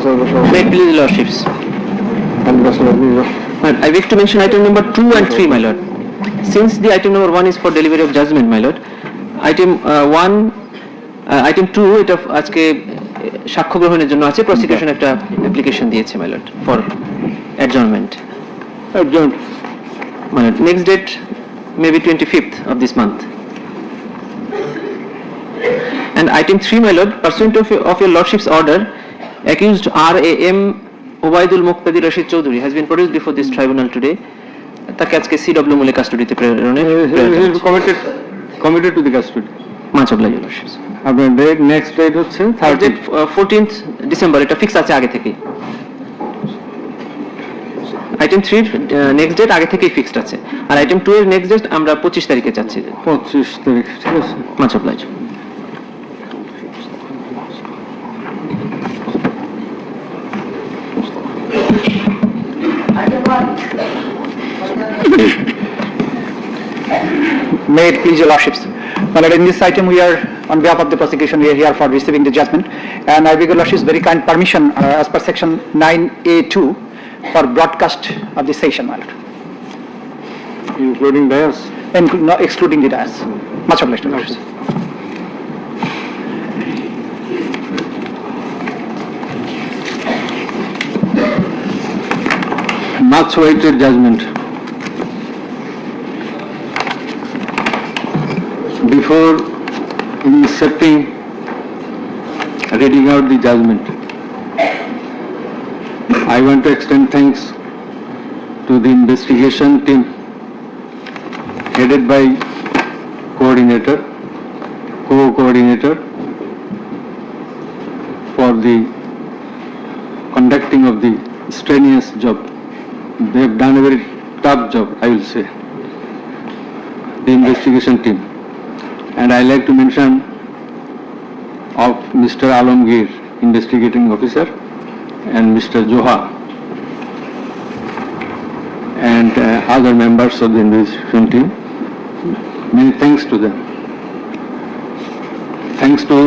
May it please the Lordships. I wish to mention item number 2 and 3, my lord. Since the item number 1 is for delivery of judgment, my lord, item 2 এটা আজকে সাক্ষ্য গ্রহণের জন্য আছে, prosecution একটা application দিয়েছে my lord for adjournment. My lord, next date maybe 25th of this month. And item 3, my lord, pursuant of your lordship's order, accused R.A.M. Obaidul Muqtadi Rashid Chaudhary has been produced before this tribunal today. তাকে আজকে CW মূলে কাস্টডিতে প্রেরণের committed to the custody. Much obliged, your lordships. আপনার next date হচ্ছে 14th December, এটা fix আছে আগে থেকে। আইটেম 3 নেক্সট ডেট আগে থেকেই ফিক্সড আছে, আর আইটেম 2 এর নেক্সট ডেট আমরা 25 তারিখে চাচ্ছি। 25 তারিখ, ঠিক আছে। Much oblige. May it please your lordships. Well, in this item we are, on behalf of the prosecution, we are here for receiving the judgment, and I beg your lordships very kind permission as per section 9A2 for broadcast of the session, my lord. Including dais? No, excluding the dais. Much obliged, your lordships. Much awaited judgment. Before inserting, reading out the judgment, I want to extend thanks to the investigation team headed by co-coordinator for the conducting of the strenuous job. They have done a very tough job, I will say, the investigation team. And I like to mention of Mr. Alamgir, investigating officer, and Mr. Joha, and other members of the investigation team. Many thanks to them. Thanks to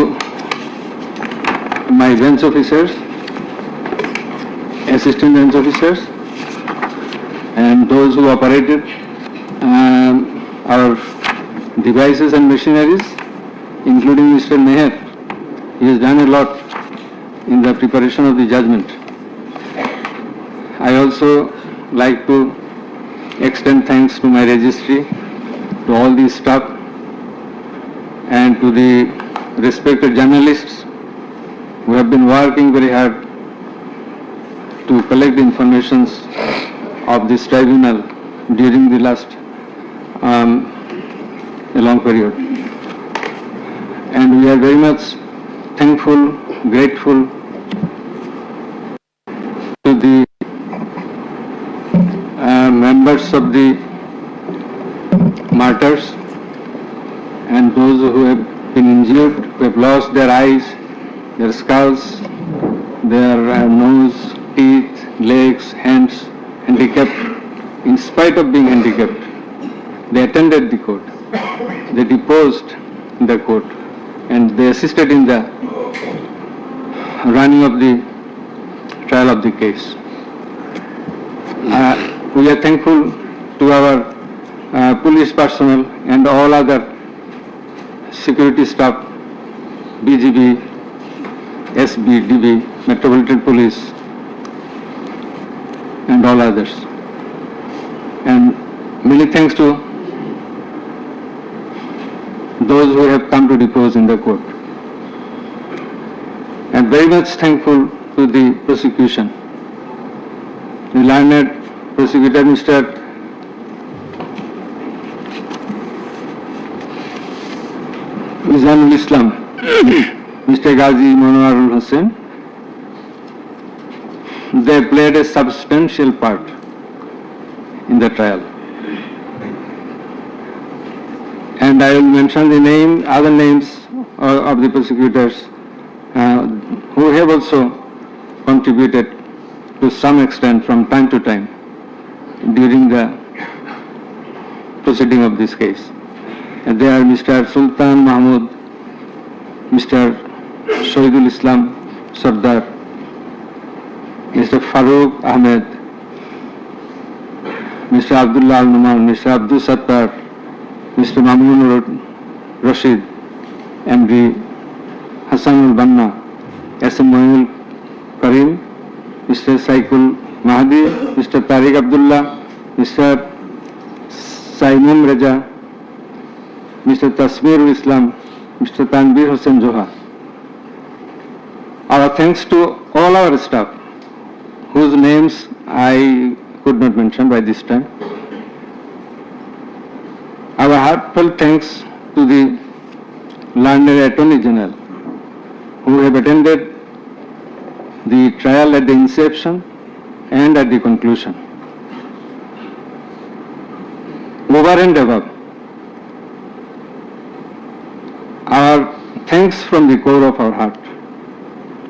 my bench officers, assistant bench officers, and those who operated our devices and machineries, including Mr. Meher. He has done a lot in the preparation of the judgment. I also like to extend thanks to my registry, to all the staff, and to the respected journalists who have been working very hard to collect the informations of this tribunal during the last a long period. And we are very much thankful, grateful to the members of the martyrs and those who have been injured, who have lost their eyes, their skulls, their nose, teeth, legs, hands, handicapped. In spite of being handicapped, they attended the court. They deposed in the court and they assisted in the running of the trial of the case. We are thankful to our police personnel and all other security staff, BGB, SB, DB, Metropolitan Police, and all others. And many thanks to those who have come to depose in the court. And very much thankful to the prosecution. The learned prosecutor, Mr. Mizanul Islam, Mr. Ghazi Manoharul Hussain. They played a substantial part in the trial. And I will mention the other names of the prosecutors who have also contributed to some extent from time to time during the proceeding of this case. And they are Mr. Sultan Mahmud, Mr. Shahidul Islam Sardar, Mr. Farooq Ahmed, Mr. Abdullah Al-Numan, Mr. Abdul Sattar, Mr. Mamun Rashid, MD Hassan Al-Banna, S.M. Moinul Karim, Mr. Saikul Mahdi, Mr. Tariq Abdullah, Mr. Simon Raja, Mr. Tasmirul Islam, Mr. Tanbir Hussain Zoha. Our thanks to all our staff, whose names I could not mention by this time. Our heartfelt thanks to the learned Attorney General, who have attended the trial at the inception and at the conclusion. Over and above, our thanks from the core of our heart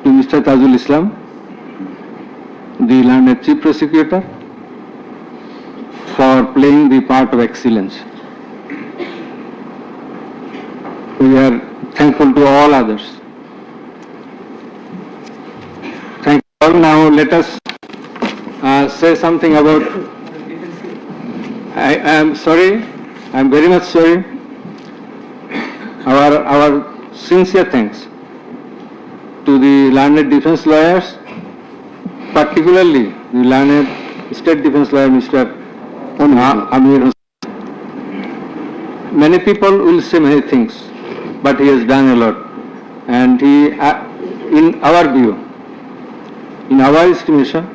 to Mr. Tajul Islam, the learned Chief Prosecutor, for playing the part of excellence. We are thankful to all others. Thank you all. Now let us say something about, I am sorry, I am very much sorry. Our sincere thanks to the learned defense lawyers, particularly the learned State Defense Lawyer Mr. Amir Hussain. Many people will say many things, but he has done a lot, and he, in our view, in our estimation,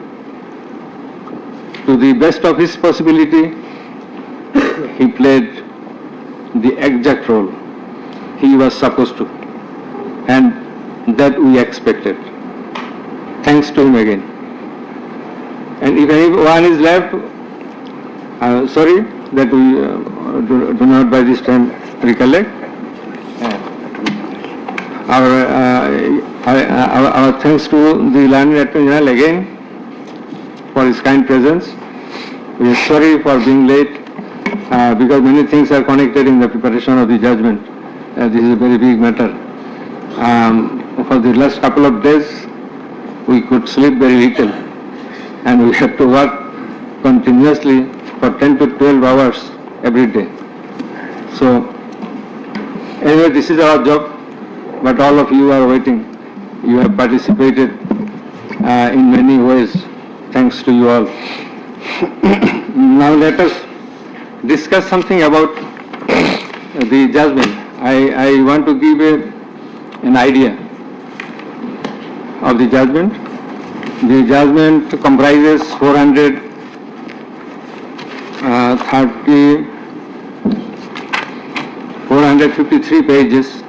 to the best of his possibility, he played the exact role he was supposed to, and that we expected. Thanks to him again. And if anyone is left, sorry that we do not by this time recollect. Our thanks to the learned Attorney General again for his kind presence. We are sorry for being late because many things are connected in the preparation of the judgment. This is a very big matter. For the last couple of days, we could sleep very little, and we had to work continuously for 10 to 12 hours every day. So, anyway, this is our job, but all of you are waiting. You have participated in many ways. Thanks to you all. Now let us discuss something about the judgment. I want to give an idea of the judgment. The judgment comprises 453 pages.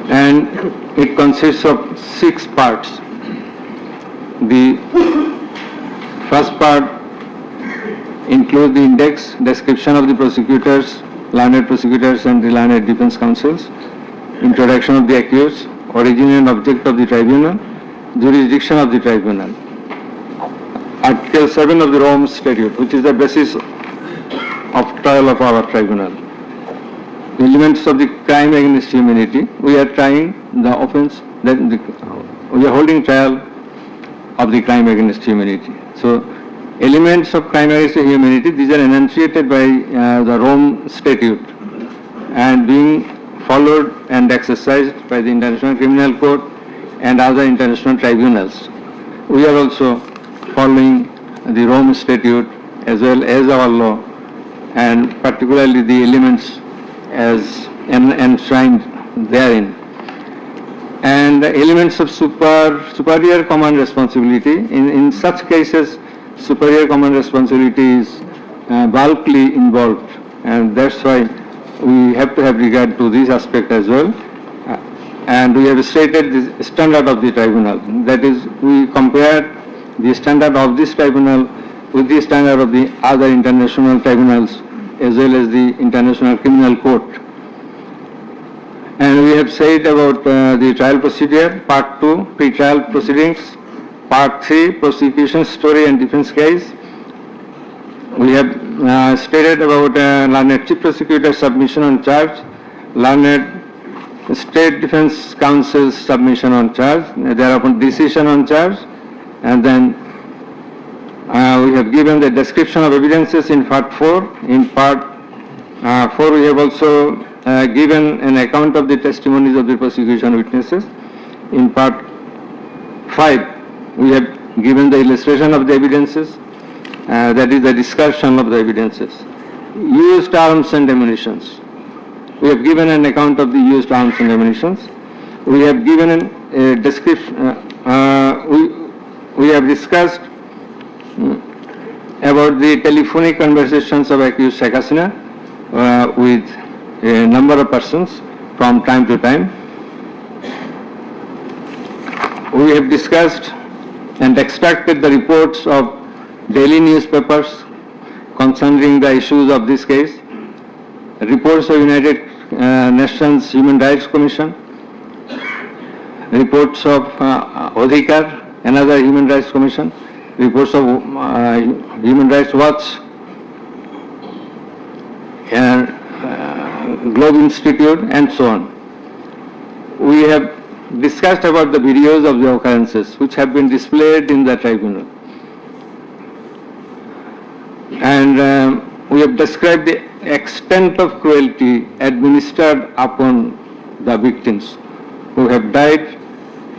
And it consists of 6 parts. The first part includes the index, description of the prosecutors, learned prosecutors and the learned defense counsels, introduction of the accused, origin and object of the tribunal, jurisdiction of the tribunal. Article 7 of the Rome Statute, which is the basis of trial of our tribunal. The elements of the crime against humanity. We are trying the offense, we are holding trial of the crime against humanity. So, elements of crime against humanity, these are enunciated by the Rome Statute and being followed and exercised by the International Criminal Court and other international tribunals. We are also following the Rome Statute as well as our law, and particularly the elements as enshrined therein. And the elements of superior command responsibility. In such cases, superior command responsibility is bulkily involved, and that's why we have to have regard to this aspect as well. And we have stated the standard of the tribunal. That is, we compare the standard of this tribunal with the standard of the other international tribunals as well as the International Criminal Court. And we have said about the trial procedure, part 2, pre-trial proceedings, part 3, prosecution story and defense case. We have stated about learned chief prosecutor submission on charge, learned State Defence Council's submission on charge, thereupon decision on charge, and then we have given the description of evidences in part 4. In part 4, we have also given an account of the testimonies of the prosecution witnesses. In part 5, we have given the illustration of the evidences, that is the discussion of the evidences. Used arms and ammunitions. We have given an account of the used arms and ammunitions. We have given a description, we have discussed about the telephonic conversations of accused Sheikh Hasina with a number of persons from time to time. We have discussed and extracted the reports of daily newspapers concerning the issues of this case, reports of United Nations Human Rights Commission, reports of Odhikar, another Human Rights Commission, reports of Human Rights Watch, Globe Institute, and so on. We have discussed about the videos of the occurrences which have been displayed in the tribunal. And we have described the extent of cruelty administered upon the victims who have died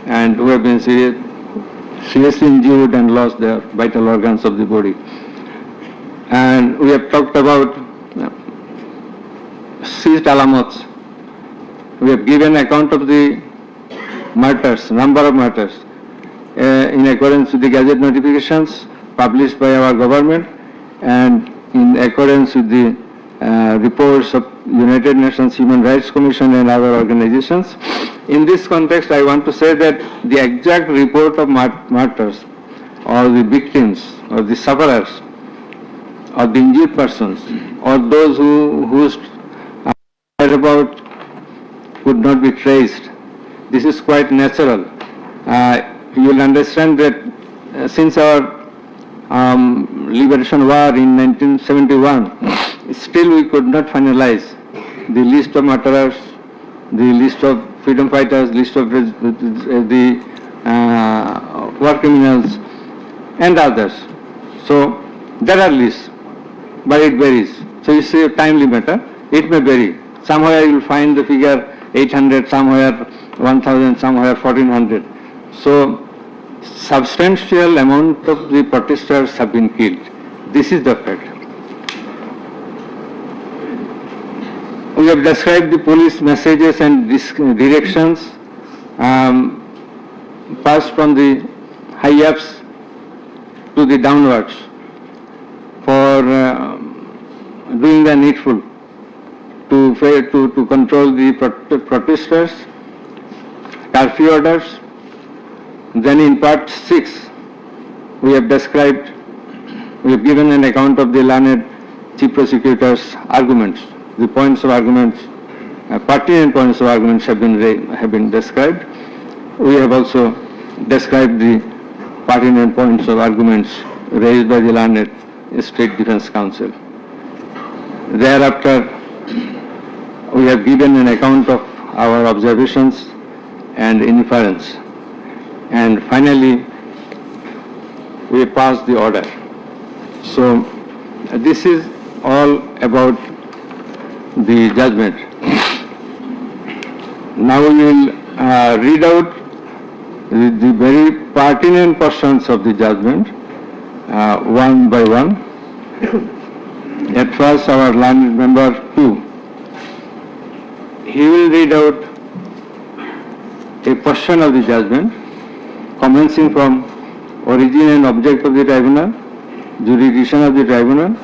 and who have been seriously injured and lost their vital organs of the body. And we have talked about seized alamots. We have given account of the murders, number of murders, in accordance with the Gazette notifications published by our government and in accordance with the reports of United Nations Human Rights Commission and other organizations. In this context, I want to say that the exact report of martyrs or the victims or the sufferers or the injured persons or those whose whereabouts could not be traced, this is quite natural. You will understand that since our liberation war in 1971, still we could not finalize the list of murderers, the list of freedom fighters, list of the war criminals and others. So there are lists, but it varies. So you see a timely matter, it may vary. Somewhere you will find the figure 800, somewhere 1000, somewhere 1400. So substantial amount of the protesters have been killed. This is the fact. We have described the police messages and directions passed from the high-ups to the downwards for doing the needful to control the protesters, curfew orders. Then in part 6, we have described, we have given an account of the learned chief prosecutor's arguments. The points of arguments, pertinent points of arguments have been described. We have also described the pertinent points of arguments raised by the learned State Defence Council. Thereafter, we have given an account of our observations and inference. And finally, we passed the order. So this is all about the judgment. Now we will read out the very pertinent portions of the judgment one by one. At first, our learned member 2, he will read out a portion of the judgment commencing from origin and object of the tribunal, jurisdiction of the tribunal,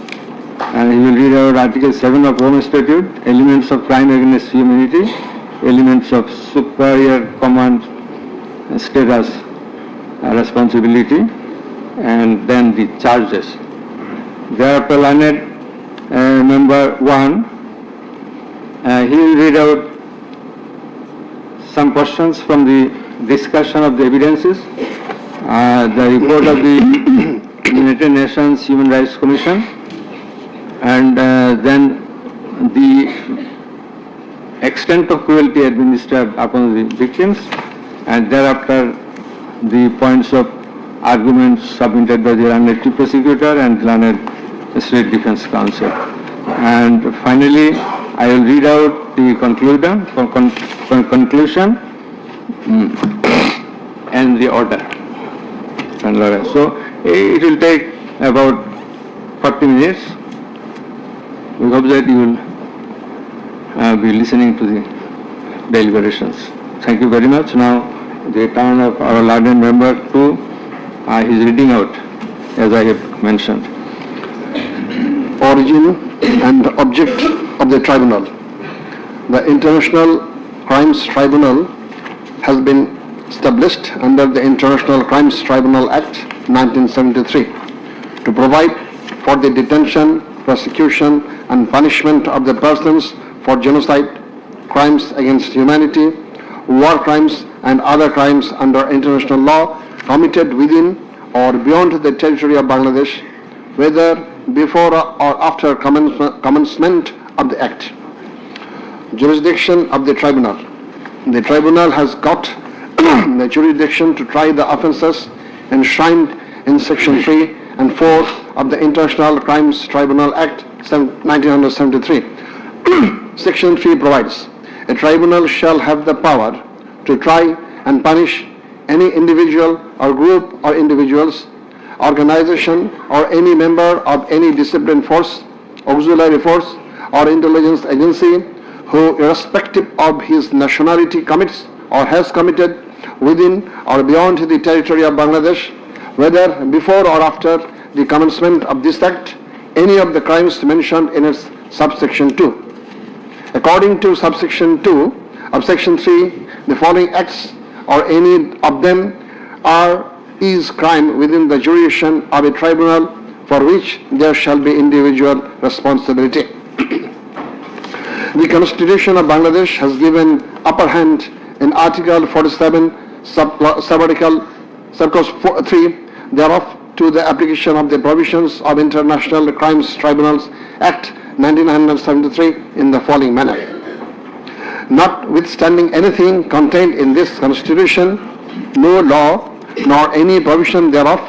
and he will read out Article 7 of Home Statute, elements of crime against humanity, elements of superior command status, responsibility, and then the charges. Thereafter, learned member 1, he will read out some portions from the discussion of the evidences, the report of the United Nations Human Rights Commission, and then the extent of cruelty administered upon the victims, and thereafter the points of arguments submitted by the learned chief prosecutor and learned state defense counsel. And finally, I will read out the conclusion and the order. So it will take about 40 minutes. We hope that you will be listening to the deliberations. Thank you very much. Now the turn of our learned member to his reading out, as I have mentioned. Origin and object of the tribunal. The International Crimes Tribunal has been established under the International Crimes Tribunal Act 1973 to provide for the detention, prosecution and punishment of the persons for genocide, crimes against humanity, war crimes and other crimes under international law committed within or beyond the territory of Bangladesh, whether before or after commencement of the Act. Jurisdiction of the Tribunal. The Tribunal has got the jurisdiction to try the offences enshrined in Section 3 and 4 of the International Crimes Tribunal Act 1973. Section 3 provides, a tribunal shall have the power to try and punish any individual or group or individuals, organization or any member of any disciplined force, auxiliary force or intelligence agency who, irrespective of his nationality, commits or has committed within or beyond the territory of Bangladesh, whether before or after the commencement of this Act, any of the crimes mentioned in its subsection 2. According to subsection 2 of section 3, the following acts or any of them is crime within the jurisdiction of a tribunal for which there shall be individual responsibility. The Constitution of Bangladesh has given upper hand in Article 47, subarticle 3 thereof to the application of the provisions of International Crimes Tribunals Act 1973 in the following manner. Notwithstanding anything contained in this Constitution, no law nor any provision thereof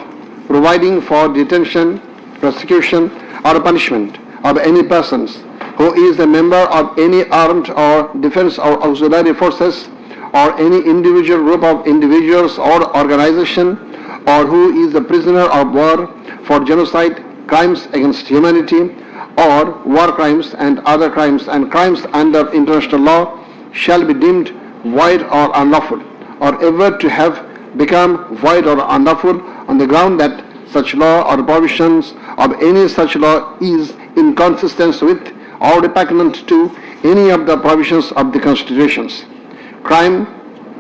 providing for detention, prosecution or punishment of any persons who is a member of any armed or defense or auxiliary forces or any individual group of individuals or organization, or who is a prisoner of war for genocide, crimes against humanity or war crimes and other crimes and crimes under international law shall be deemed void or unlawful, or ever to have become void or unlawful on the ground that such law or provisions of any such law is inconsistent with or repugnant to any of the provisions of the constitutions. Crime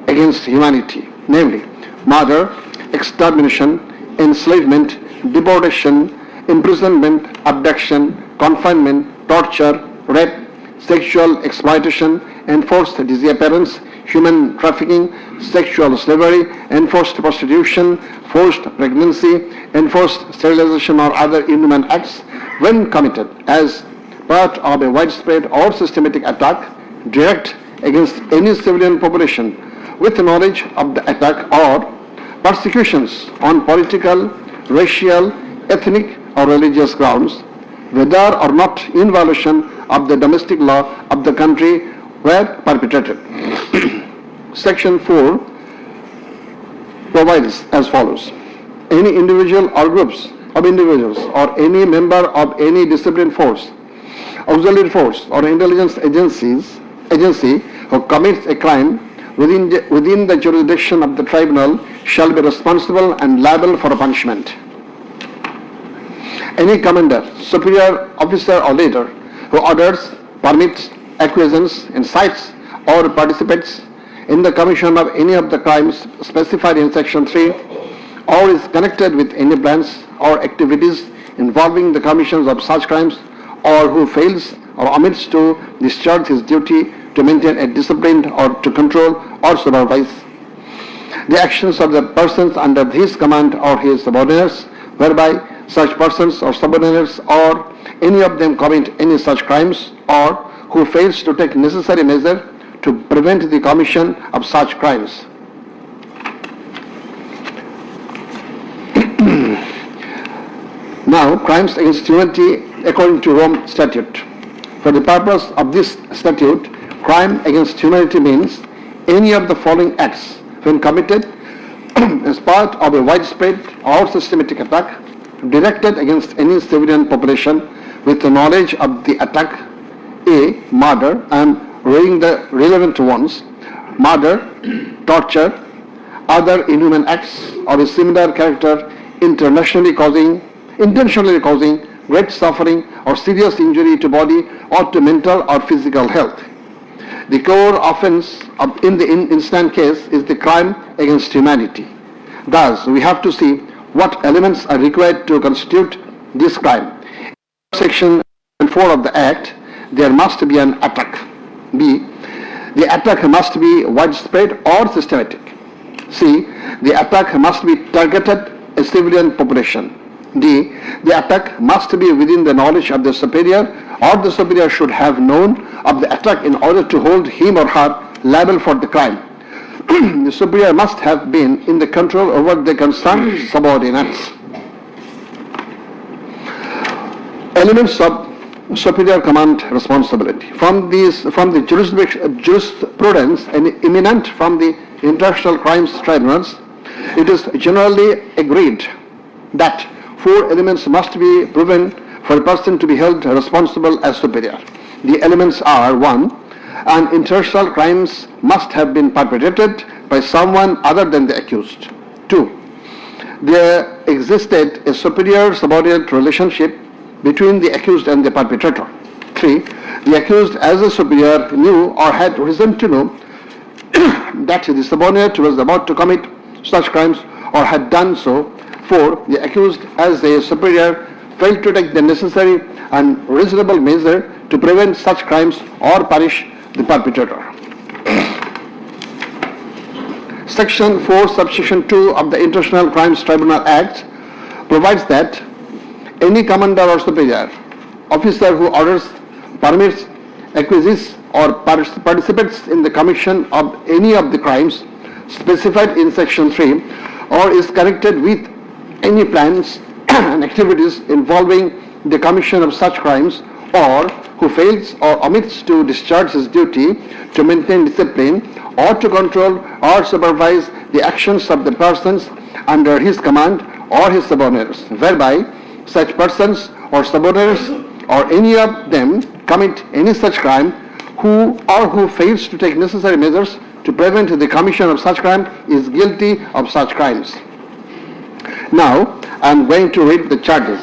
against humanity, namely murder, extermination, enslavement, deportation, imprisonment, abduction, confinement, torture, rape, sexual exploitation, enforced disappearance, human trafficking, sexual slavery, enforced prostitution, forced pregnancy, enforced sterilization or other inhuman acts when committed as part of a widespread or systematic attack direct against any civilian population with knowledge of the attack, or persecutions on political, racial, ethnic or religious grounds, whether or not in violation of the domestic law of the country were perpetrated. Section 4 provides as follows. Any individual or groups of individuals or any member of any disciplined force, auxiliary force or intelligence agency who commits a crime within the jurisdiction of the tribunal shall be responsible and liable for punishment. Any commander, superior officer or leader who orders, permits, acquiesces, incites or participates in the commission of any of the crimes specified in section 3 or is connected with any plans or activities involving the commission of such crimes, or who fails or omits to discharge his duty to maintain a discipline or to control or supervise the actions of the persons under his command or his subordinates, whereby such persons or subordinates or any of them commit any such crimes, or who fails to take necessary measure to prevent the commission of such crimes. Now, crimes against humanity according to Rome Statute. For the purpose of this statute, crime against humanity means any of the following acts when committed as part of a widespread or systematic attack directed against any civilian population with the knowledge of the attack: A. Murder and weighing the relevant ones, murder, torture, other inhuman acts of a similar character intentionally causing great suffering or serious injury to body or to mental or physical health. The core offense in the instant case is the crime against humanity. Thus, we have to see what elements are required to constitute this crime. In Section 4 of the Act, there must be an attack. B. The attack must be widespread or systematic. C. The attack must be targeted a civilian population. D. The attack must be within the knowledge of the superior, or the superior should have known of the attack in order to hold him or her liable for the crime. The superior must have been in the control over the concerned subordinates. Elements of superior command responsibility. From the jurisprudence and eminent from the international crimes tribunals, it is generally agreed that 4 elements must be proven for a person to be held responsible as superior. The elements are: 1. An international crimes must have been perpetrated by someone other than the accused. 2. There existed a superior-subordinate relationship between the accused and the perpetrator. 3. The accused as a superior knew or had reason to know that the subordinate was about to commit such crimes or had done so. 4. The accused as a superior failed to take the necessary and reasonable measure to prevent such crimes or punish the perpetrator. Section 4, subsection 2 of the International Crimes Tribunal Act provides that any commander or superior officer who orders, permits, acquiesces or participates in the commission of any of the crimes specified in Section 3 or is connected with any plans and activities involving the commission of such crimes, or who fails or omits to discharge his duty to maintain discipline or to control or supervise the actions of the persons under his command or his subordinates, whereby such persons or subordinates or any of them commit any such crime, who fails to take necessary measures to prevent the commission of such crime is guilty of such crimes. Now, I am going to read the charges.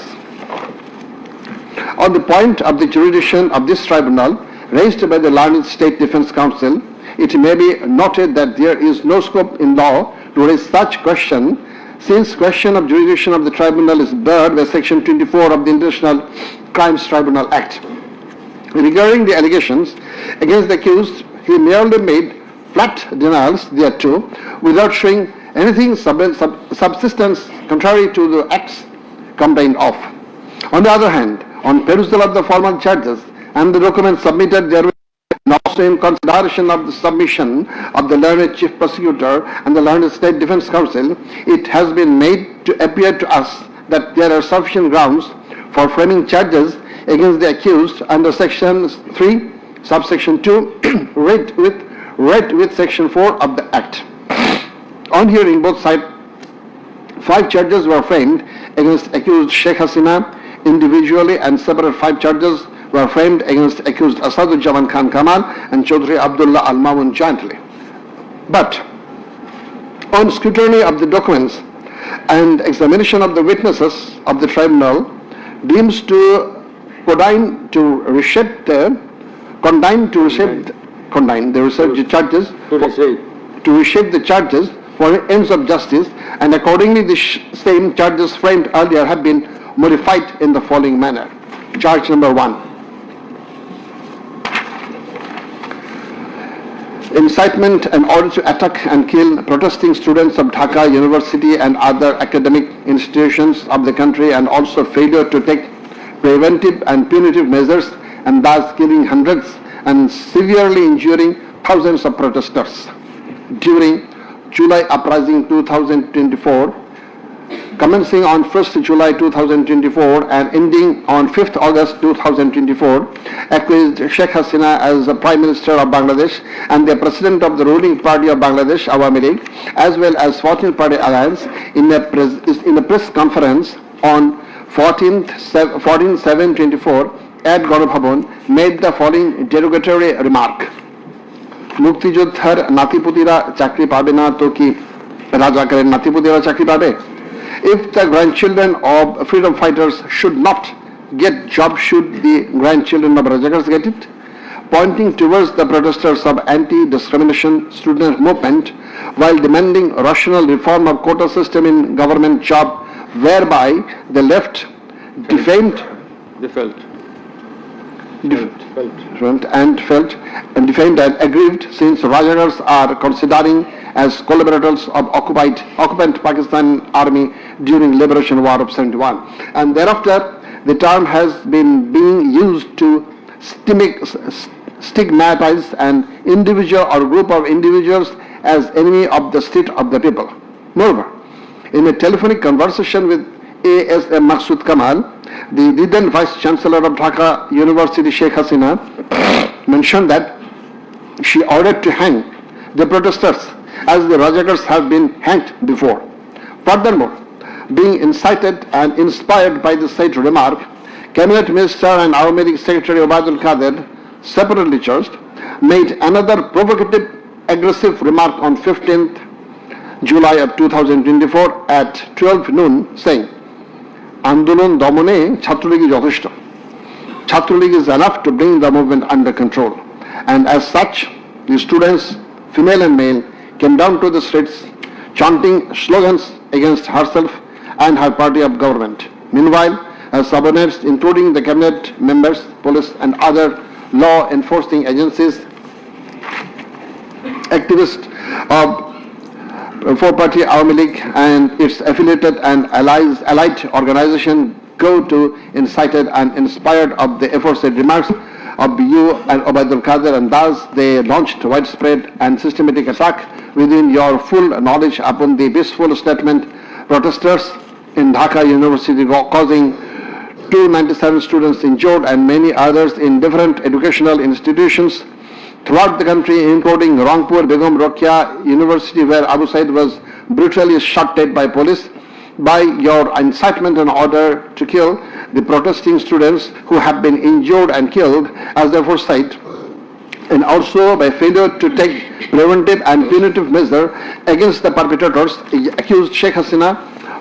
On the point of the jurisdiction of this tribunal raised by the learned State Defence Council, it may be noted that there is no scope in law to raise such question, since question of jurisdiction of the tribunal is barred by Section 24 of the International Crimes Tribunal Act. Regarding the allegations against the accused, he merely made flat denials thereto without showing anything subsistence contrary to the acts complained of. On the other hand, on perusal of the formal charges and the documents submitted therewith, and also in consideration of the submission of the learned Chief Prosecutor and the learned State Defence Council, it has been made to appear to us that there are sufficient grounds for framing charges against the accused under Section 3, subsection 2, read with Section 4 of the Act. On hearing both sides, 5 charges were framed against accused Sheikh Hasina individually, and separate 5 charges were framed against accused Asaduzzaman Khan Kamal and Chaudhry Abdullah Al Mamun jointly. But on scrutiny of the documents and examination of the witnesses of the tribunal, deems to condign to reshape the charges for ends of justice, and accordingly the same charges framed earlier have been modified in the following manner. Charge number 1. Incitement in order to attack and kill protesting students of Dhaka University and other academic institutions of the country, and also failure to take preventive and punitive measures, and thus killing hundreds and severely injuring thousands of protesters. During July Uprising 2024, commencing on 1st July 2024 and ending on 5th August 2024, accused Sheikh Hasina as the Prime Minister of Bangladesh and the President of the ruling party of Bangladesh, Awami League, as well as 14th Party Alliance, in a press conference on 14/7/24 at Ganabhavan, made the following derogatory remark. মুক্তিযোদ্ধার নাতিপুতিরা চাকরি পাবে না তো কি রাজাকারের নাতিপুতিরা চাকরি পাবে? If the grandchildren of freedom fighters should not get job, should the grandchildren of Rajakars get it? Pointing towards the protesters of anti-discrimination student movement while demanding rational reform of quota system in government job, whereby the left defamed defamed and aggrieved, since Rajakars are considering as collaborators of occupant Pakistan Army during Liberation War of 71. And thereafter, the term has been being used to stigmatize an individual or group of individuals as enemy of the state of the people. Moreover, in a telephonic conversation with ASM Maksud Kamal, the then Vice Chancellor of Dhaka University, Sheikh Hasina, mentioned that she ordered to hang the protesters as the Rajakars have been hanged before. Furthermore, being incited and inspired by the said remark, Cabinet Minister and Awami League Secretary Obaidul Qadir, separately charged, made another provocative, aggressive remark on 15th July of 2024 at 12 noon, saying, আন্দোলন দমনে ছাত্রলীগই যথেষ্ট. Chhatra League is enough to bring the movement under control. And as such, the students, female and male, came down to the streets chanting slogans against herself and her party of government. Meanwhile, her subordinates, including the cabinet members, police and other law enforcing agencies, activists of four-party Awami League and its affiliated and allied organization, go to incited and inspired of the aforesaid remarks of you and Obaidul Qadir, and thus they launched widespread and systematic attack within your full knowledge upon the peaceful statement protesters in Dhaka University, causing 297 students injured and many others in different educational institutions throughout the country, including Rangpur Begum Rokeya University, where Abu Said was brutally shot dead by police. By your incitement and order to kill the protesting students who have been injured and killed as the aforesaid, and also by failure to take preventive and punitive measure against the perpetrators, accused Sheikh Hasina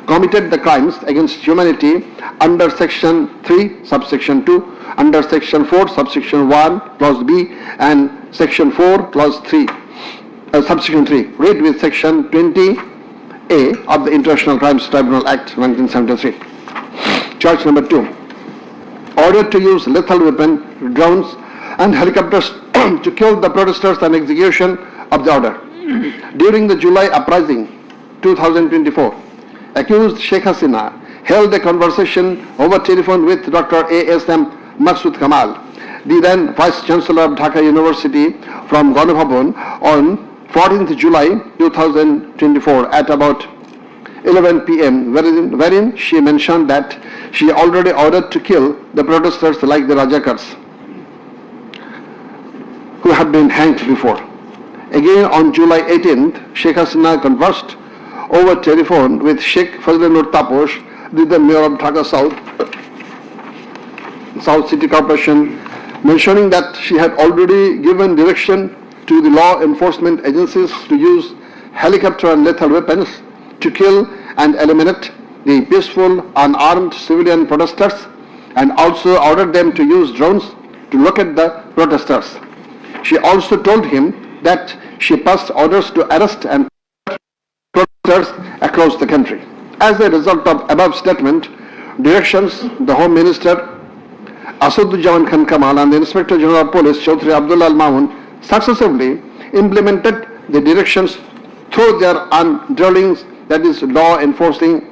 committed the crimes against humanity under Section 3, subsection 2, under Section 4, subsection 1, clause B, and Section 4, clause 3, subsection 3, read with Section 20A of the International Crimes Tribunal Act 1973. Charge number 2, order to use lethal weapon, drones and helicopters to kill the protesters and execution of the order. During the July Uprising 2024, accused Sheikh Hasina held a conversation over telephone with Dr. ASM Maksud Kamal, the then Vice Chancellor of Dhaka University, from Ganabhavan on 14th July 2024 at about 11 p.m., wherein she mentioned that she already ordered to kill the protesters like the Rajakars who had been hanged before. Again on July 18th, Sheikh Hasina conversed over telephone with Sheikh Fazlur Taposh, the then Mayor of Dhaka South City Corporation, mentioning that she had already given direction to the law enforcement agencies to use helicopter and lethal weapons to kill and eliminate the peaceful unarmed civilian protesters, and also ordered them to use drones to locate the protesters. She also told him that she passed orders to arrest and protesters across the country. As a result of above statement, directions, the Home Minister Asaduzzaman Khan Kamal and the Inspector General of Police Chaudhry Abdullah Al Mamun successively implemented the directions through their underlings, that is law enforcing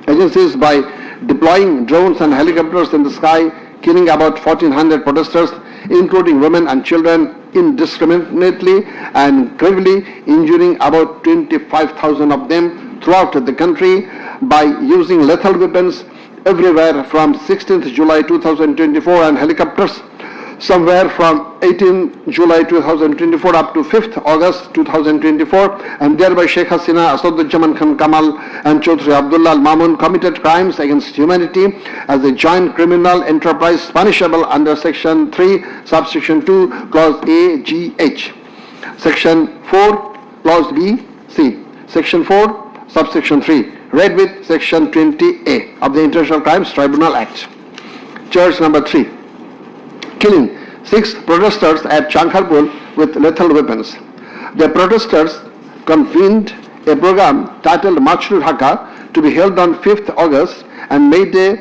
agencies, by deploying drones and helicopters in the sky, killing about 1,400 protesters, including women and children, indiscriminately and gravely injuring about 25,000 of them throughout the country by using lethal weapons everywhere from 16th July 2024 and helicopters somewhere from 18 July 2024 up to 5th August 2024, and thereby Sheikh Hasina, Asaduzzaman Khan Kamal and Chaudhry Abdullah Al Mamun committed crimes against humanity as a joint criminal enterprise punishable under Section 3, Subsection 2, Clause A, G, H, Section 4, Clause B, C, Section 4, Subsection 3, read with Section 20A of the International Crimes Tribunal Act. Charge number 3. Killing 6 protesters at Chankharpur with lethal weapons. The protesters convened a program titled March to Dhaka to be held on 5th August and made a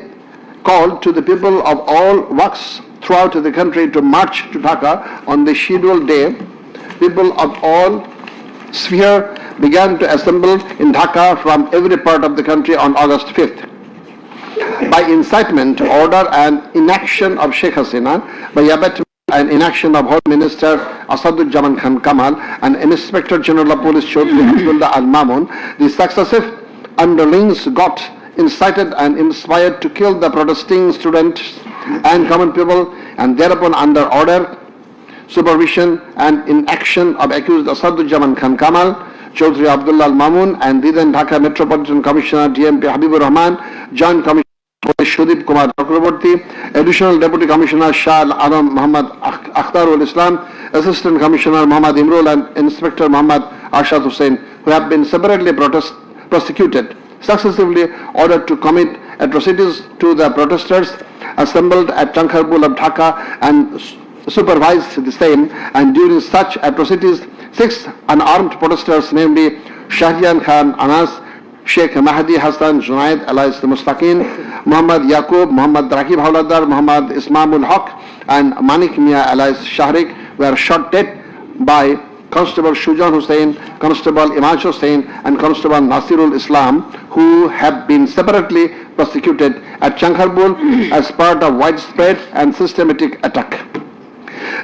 call to the people of all walks throughout the country to march to Dhaka on the scheduled day. People of all sphere began to assemble in Dhaka from every part of the country on August 5th. By incitement, order and inaction of Sheikh Hasina, by abetment and inaction of Home Minister Asaduzzaman Khan Kamal and Inspector General of Police Chaudhry Abdullah Al Mamun, the successive underlings got incited and inspired to kill the protesting students and common people, and thereupon under order, supervision and inaction of accused Asaduzzaman Khan Kamal, Chaudhry Abdullah Al Mamun and the then Dhaka Metropolitan Commissioner DMP Habibur Rahman, Joint Commissioner Shudip Kumar Chakraborty, Additional Deputy Commissioner Shah Alam Muhammad Akhtarul Islam, Assistant Commissioner Muhammad Imrul and Inspector Muhammad Arshad Hussain, who have been separately prosecuted, successively ordered to commit atrocities to the protesters assembled at Chankharpur of Dhaka and supervised the same, and during such atrocities 6 unarmed protesters, namely Shahriyan Khan Anas, Sheikh Mahdi Hassan Junaid alias Mustaqin, Muhammad Yaqub, Muhammad Rakib Hawladar, Muhammad Ismail Haq and Manik Mia alias Shahrik were shot dead by Constable Shujan Hussain, Constable Imaj Hussain and Constable Nasirul Islam, who have been separately prosecuted at Chankharpur as part of widespread and systematic attack.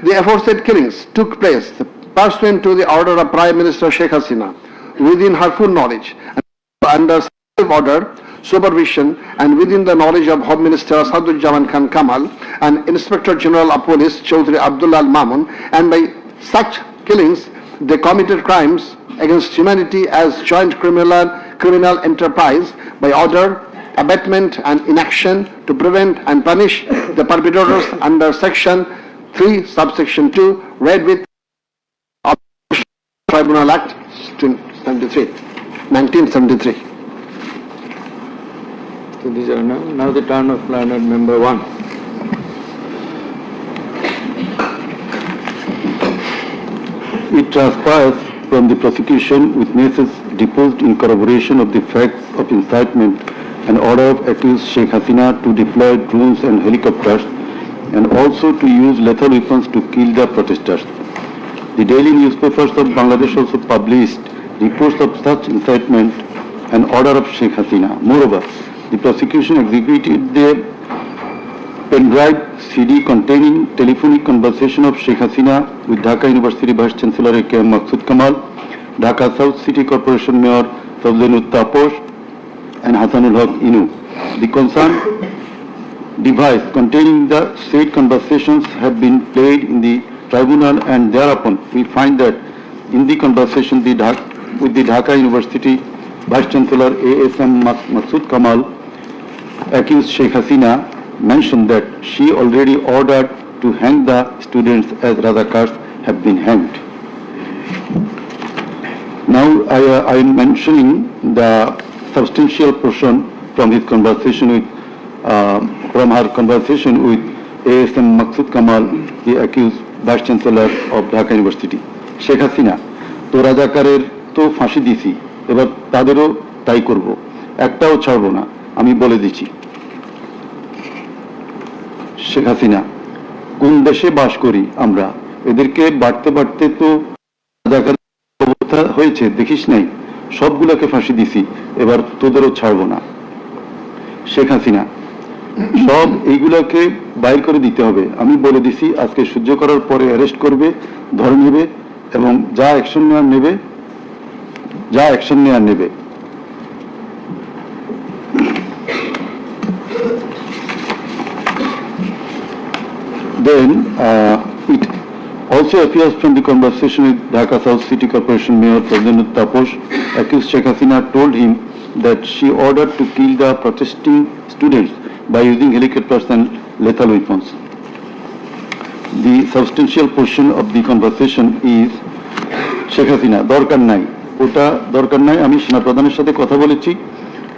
The aforesaid killings took place pursuant to the order of Prime Minister Sheikh Hasina, within her full knowledge and under order, supervision and within the knowledge of Home Minister Asaduzzaman Khan Kamal and Inspector General of Police Chaudhry Abdullah Al Mamun, and by such killings they committed crimes against humanity as joint criminal enterprise by order, abetment and inaction to prevent and punish the perpetrators under Section 3, Subsection 2, read with Tribunal Act 1973. So these are now the turn of learned member 1. It transpires from the prosecution witnesses deposed in corroboration of the facts of incitement and order of accused Sheikh Hasina to deploy drones and helicopters and also to use lethal weapons to kill the protesters. The daily newspapers of Bangladesh also published reports of such incitement and order of Sheikh Hasina. Moreover, the prosecution executed the pen-drive CD containing telephonic conversation of Sheikh Hasina with Dhaka University Vice Chancellor A.K.M. Maqsood Kamal, Dhaka South City Corporation Mayor Fazlun Taposh and Hasanul Haq Inu. The concerned device containing the said conversations have been played in the tribunal, and thereupon we find that in the conversation with the Dhaka University Vice Chancellor A.S.M. Maqsood Kamal, accused Sheikh Hasina mentioned that she already ordered to hang the students as Razakars have been hanged. Now I am mentioning the substantial portion from his conversation with, from her conversation with A.S.M. Maqsood Kamal, the accused Vice Chancellor of Dhaka University. Sheikh Hasina, তো রাজাকারের তো ফাঁসি দিছি, এবার তাদেরও তাই করব, একটাও ছাড়বো না, আমি বলে দিচ্ছি। শেখ হাসিনা, কোন দেশে বাস করি আমরা? এদেরকে বাড়তে বাড়তে তো রাজাকার অবস্থা হয়েছে, দেখিস নাই? সবগুলোকে ফাঁসি দিছি, এবার তোদেরও ছাড়বো না। শেখ হাসিনা, সব এইগুলাকে বাইর করে দিতে হবে। আমি বলে দিছি আজকে সহ্য করার পরে অ্যারেস্ট করবে, ধরে নেবে এবং যা অ্যাকশন নেওয়ার নেবে। Then it also appears from the conversation with Dhaka South City Corporation Mayor President Taposh, accused Sheikh Hasina told him that she ordered to kill the protesting students by using helicopters and lethal weapons. The substantial portion of the conversation is Sheikh Hasina, দরকার নাই, ওটা দরকার নাই, আমি সেনাপ্রধানের সাথে কথা বলেছি,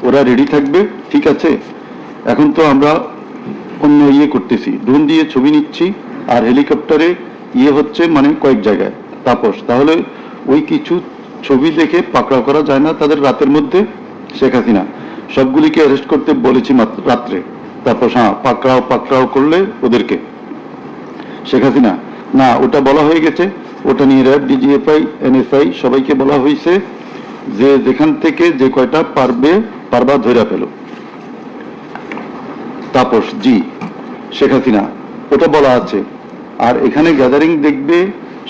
ওরা রেডি থাকবে, ঠিক আছে। এখন তো আমরা অন্য করতেছি, ড্রোন দিয়ে ছবি নিচ্ছি আর হেলিকপ্টারে হচ্ছে মানে কয়েক জায়গায়। তাপস, তাহলে ওই কিছু ছবি দেখে পাকড়াও করা যায় না তাদের রাতের মধ্যে? শেখ হাসিনা, সবগুলিকে অ্যারেস্ট করতে বলেছি মাত্র রাত্রে। তাপস, হ্যাঁ, পাকড়াও করলে ওদেরকে। শেখ হাসিনা, না, ওটা বলা হয়ে গেছে, ওটা নিয়ে র্যাব, ডিজিএফআই, এনএসআই সবাইকে বলা হয়েছে যে যেখান থেকে যে কয়টা পারবা ধইরা পেল। তাপস, জি। শেখ হাসিনা, ওটা বলা আছে, আর এখানে গ্যাদারিং দেখবে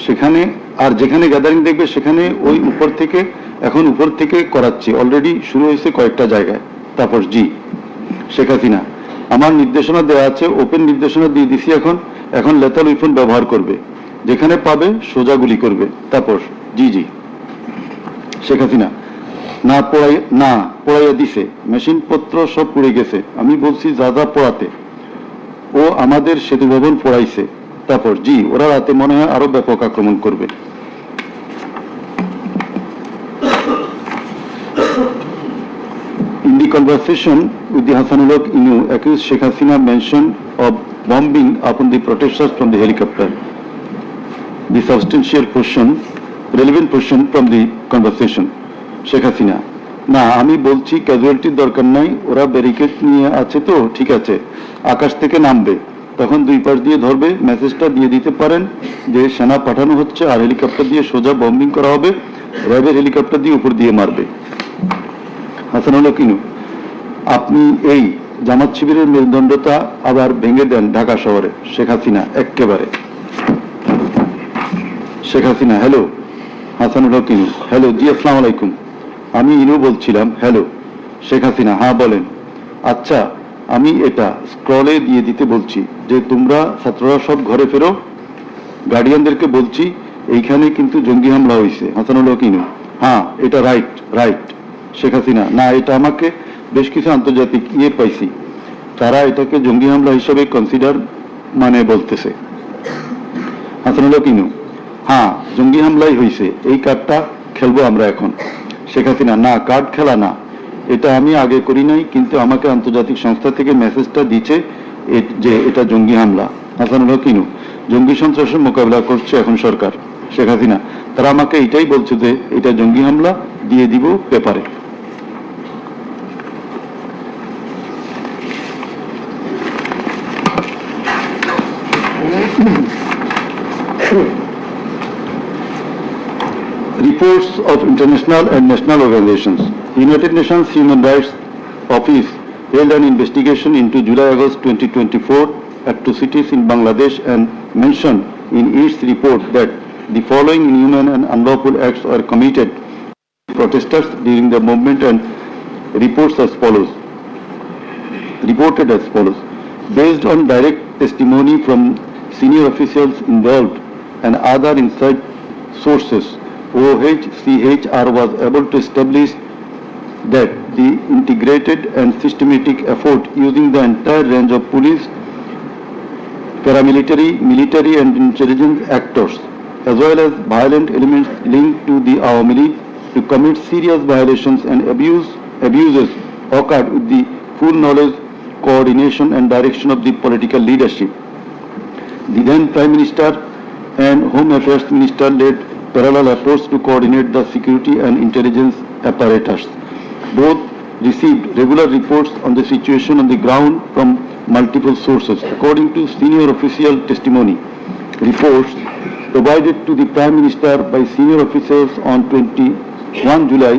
সেখানে, আর যেখানে গ্যাদারিং দেখবে সেখানে ওই উপর থেকে করাচ্ছি, অলরেডি শুরু হয়েছে কয়েকটা জায়গায়। তাপস, জি। শেখ হাসিনা, আমার নির্দেশনা দেওয়া আছে, ওপেন নির্দেশনা দিয়ে দিছি, এখন লেথাল উইপন ব্যবহার করবে, যেখানে পাবে সোজা গুলি করবে। তাপস, জি জি। শেখ হাসিনা, পোড়াইয়া দিছে, মেশিন পত্র সব পুড়ে গেছে, আমি বলছি যা পোড়াতে, ও আমাদের সেতু ভবন পোড়াইছে। তারপর, জি, ওরা রাতে মনে হয় আরো ব্যাপক আক্রমণ করবে। In the conversation with the Hassanul Haq Inu, accused Sheikh Hasina mention of bombing upon the protesters from the helicopter. The substantial portion, relevant portion from the conversation. Sheikh Hasina, না, আমি বলছি ক্যাজুয়ালিটির দরকার নাই, ওরা ব্যারিকেড নিয়ে আছে তো, ঠিক আছে, আকাশ থেকে নামবে, তখন দুই পাশ দিয়ে ধরবে, মেসেজটা দিয়ে দিতে পারেন যে সেনা পাঠানো হচ্ছে আর হেলিকপ্টার দিয়ে সোজা বম্বিং করা হবে, র্যাবের হেলিকপ্টার দিয়ে উপর দিয়ে মারবে। হাসানুল হক ইনু, আপনি এই জামাত শিবিরের মেরুদণ্ডতা আবার ভেঙে দেন ঢাকা শহরে। শেখ হাসিনা, একেবারে। শেখ হাসিনা, হ্যালো। হাসানুল হক ইনু, হ্যালো, জি, আসসালামু আলাইকুম, আমি ইনু বলছিলাম, হ্যালো। শেখ হাসিনা, হ্যাঁ বলেন। আচ্ছা, আমি এটা স্ক্রলে দিয়ে দিতে বলছি যে তোমরা ছাত্ররা সব ঘরে ফেরো, গার্ডিয়ানদেরকে বলছি এইখানে কিন্তু জঙ্গি হামলা হয়েছে। হাসানুল হক ইনু, হ্যাঁ, এটা রাইট। শেখ হাসিনা, না, এটা আমাকে বেশ কিছু আন্তর্জাতিক পাইছি, তারা এটাকে জঙ্গি হামলা হিসেবে কনসিডার বলতেছে। হাসানুল হক ইনু, হ্যাঁ, জঙ্গি হামলাই হয়েছে, এই কার্ডটা খেলবো আমরা এখন। শেখ হাসিনা, না, কার্ড খেলা না, এটা আমি আগে করি নাই, কিন্তু আমাকে আন্তর্জাতিক সংস্থা থেকে মেসেজটা দিচ্ছে যে এটা জঙ্গি হামলা। হাসানুল হক ইনু, জঙ্গি সন্ত্রাসের মোকাবিলা করছে এখন সরকার। শেখ হাসিনা, তারা আমাকে এটাই বলছে যে এটা জঙ্গি হামলা, দিয়ে দিব পেপারে। Reports of international and national organizations. United Nations Human Rights Office held an investigation into July-August 2024 atrocities in Bangladesh and mentioned in its report that the following inhuman and unlawful acts were committed by protesters during the movement, and reported as follows. Based on direct testimony from senior officials involved and other inside sources, OHCHR was able to establish that the integrated and systematic effort using the entire range of police, paramilitary, military and intelligence actors, as well as violent elements linked to the Awami League to commit serious violations and abuses occurred with the full knowledge, coordination and direction of the political leadership. The then Prime Minister and Home Affairs Minister led parallel approach to coordinate the security and intelligence apparatus. Both received regular reports on the situation on the ground from multiple sources. According to senior official testimony, reports provided to the Prime Minister by senior officials on 21 July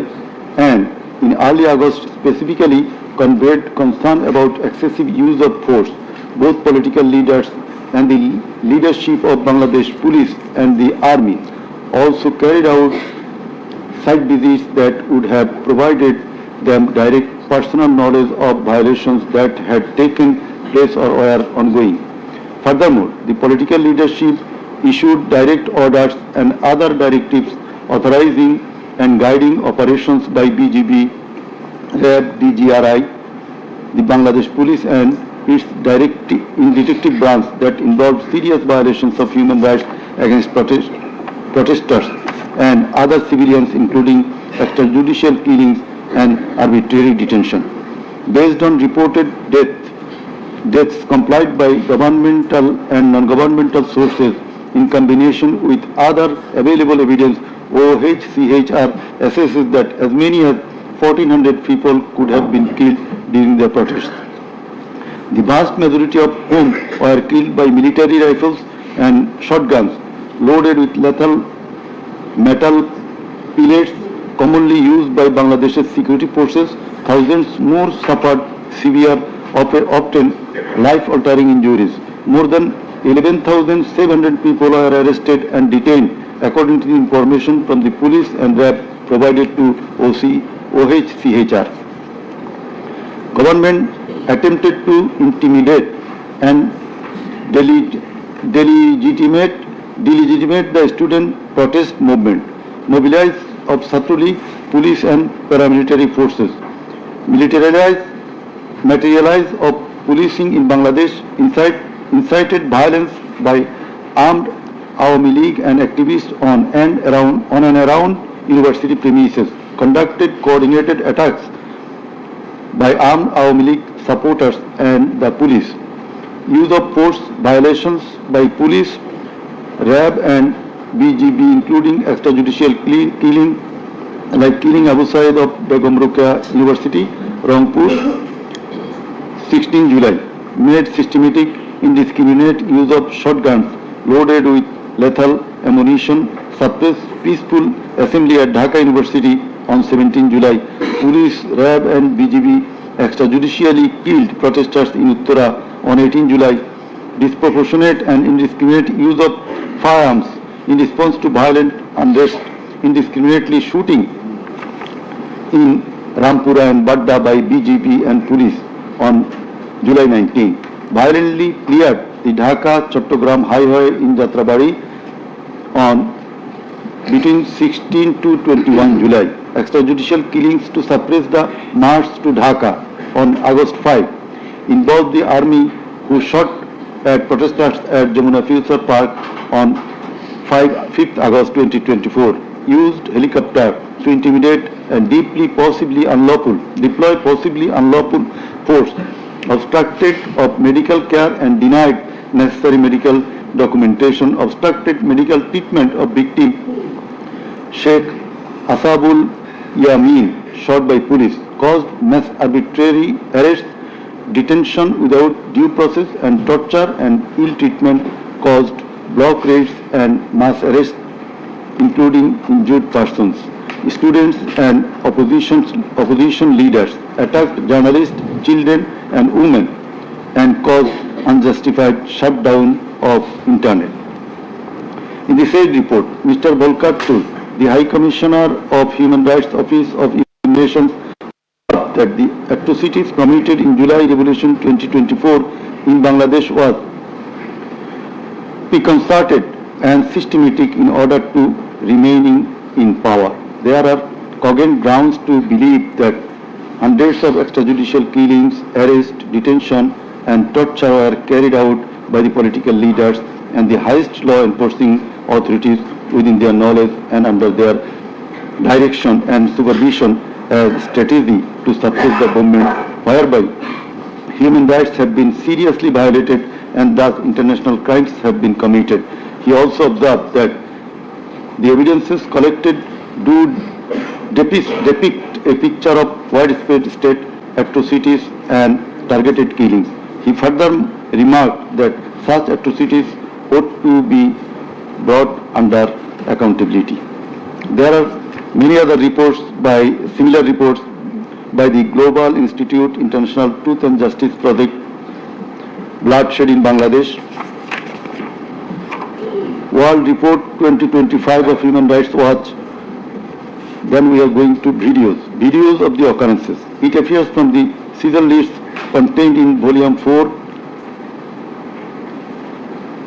and in early August specifically conveyed concern about excessive use of force. Both political leaders and the leadership of Bangladesh Police and the Army also carried out site visits that would have provided them direct personal knowledge of violations that had taken place or were ongoing. Furthermore, the political leadership issued direct orders and other directives authorizing and guiding operations by BGB, RAB, DGRI, the Bangladesh Police and its detective branch that involved serious violations of human rights against protesters and other civilians, including extrajudicial killings and arbitrary detention. Based on reported deaths complied by governmental and non-governmental sources in combination with other available evidence, OHCHR assesses that as many as 1,400 people could have been killed during the protests. The vast majority of whom were killed by military rifles and shotguns loaded with lethal metal pellets commonly used by Bangladesh's security forces. Thousands more suffered severe, often life-altering injuries. More than 11,700 people were arrested and detained, according to the information from the police and RAB provided to OHCHR. Government attempted to intimidate and delegitimate the student protest movement, mobilized of Satuli police and paramilitary forces, materialize of policing in Bangladesh, incited violence by armed Awami League and activists on and around university premises, conducted coordinated attacks by armed Awami League supporters and the police, use of force violations by police, RAB and BGB, including extrajudicial killing, like killing Abu Said of Begum Ruqayya University, Rangpur, 16 July, made systematic, indiscriminate use of shotguns loaded with lethal ammunition, suppressed peaceful assembly at Dhaka University on 17 July. Police, RAB and BGB extrajudicially killed protesters in Uttara on 18 July. Disproportionate and indiscriminate use of firearms in response to violent unrest, indiscriminately shooting in Rampura and Badda by BGP and police on July 19. Violently cleared the Dhaka-Chattogram highway in Jatrabari on between 16 to 21 July. Extrajudicial killings to suppress the march to Dhaka on August 5 involved the army, who shot at protesters at Jamuna Future Park on 5th August 2024, used helicopter to intimidate and deploy possibly unlawful force, obstructed of medical care and denied necessary medical documentation, obstructed medical treatment of victim Sheikh Asabul Yamin, shot by police, caused mass arbitrary arrests, detention without due process and torture and ill treatment, caused block raids and mass arrests, including injured persons. Students and opposition leaders attacked journalists, children and women and caused unjustified shutdown of internet. In the said report, Mr. Volker Turk, the High Commissioner of Human Rights Office of United Nations, that the atrocities committed in July Revolution 2024 in Bangladesh was preconcerted and systematic in order to remaining in power. There are cogent grounds to believe that hundreds of extrajudicial killings, arrests, detention and torture were carried out by the political leaders and the highest law enforcing authorities within their knowledge and under their direction and supervision as strategy to suppress the movement, whereby human rights have been seriously violated and thus international crimes have been committed. He also observed that the evidences collected do depict a picture of widespread state atrocities and targeted killings. He further remarked that such atrocities ought to be brought under accountability. There are many other reports similar reports by the Global Institute International Truth and Justice Project, Bloodshed in Bangladesh, World Report 2025 of Human Rights Watch. Then we are going to videos of the occurrences. It appears from the Caesar list contained in volume 4,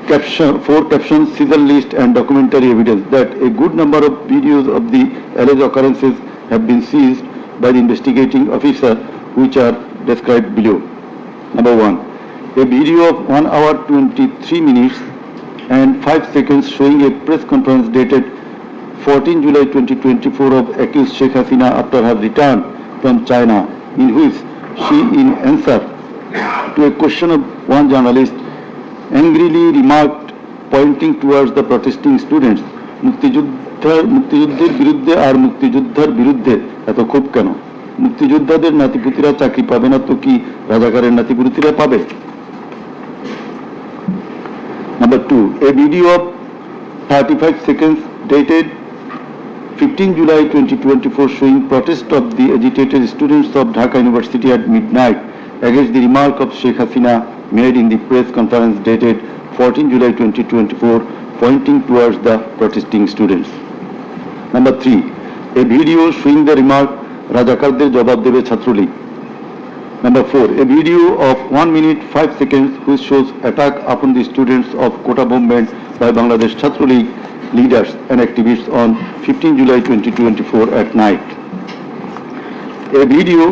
captions, Caesar list and documentary evidence that a good number of videos of the alleged occurrences have been seized by the investigating officer, which are described below. Number 1, a video of 1 hour 23 minutes and 5 seconds showing a press conference dated 14 July 2024 of accused Sheikh Hasina after her return from China, in which she, in answer to a question of one journalist, angrily remarked, pointing towards the protesting students, মুক্তিযুদ্ধের বিরুদ্ধে আর মুক্তিযোদ্ধার বিরুদ্ধে এত ক্ষোভ কেন? মুক্তিযোদ্ধাদের নাতিপুতিরা চাকরি পাবে না তো কি রাজাকারের নাতিপুতিরা পাবে? Number 2, a video of 35 seconds dated 15 July 2024 showing protest of the agitated students of Dhaka University at midnight against the remark of Sheikh Hasina made in the press conference dated 14 July 2024 pointing towards the protesting students. Number 3, a video showing the remark Rajakarder jawab debe Chhatrolig. Number 4, a video of 1 minute 5 seconds which shows attack upon the students of Kota movement by Bangladesh Chhatrolig leaders and activists on 15 July 2024 at night. A video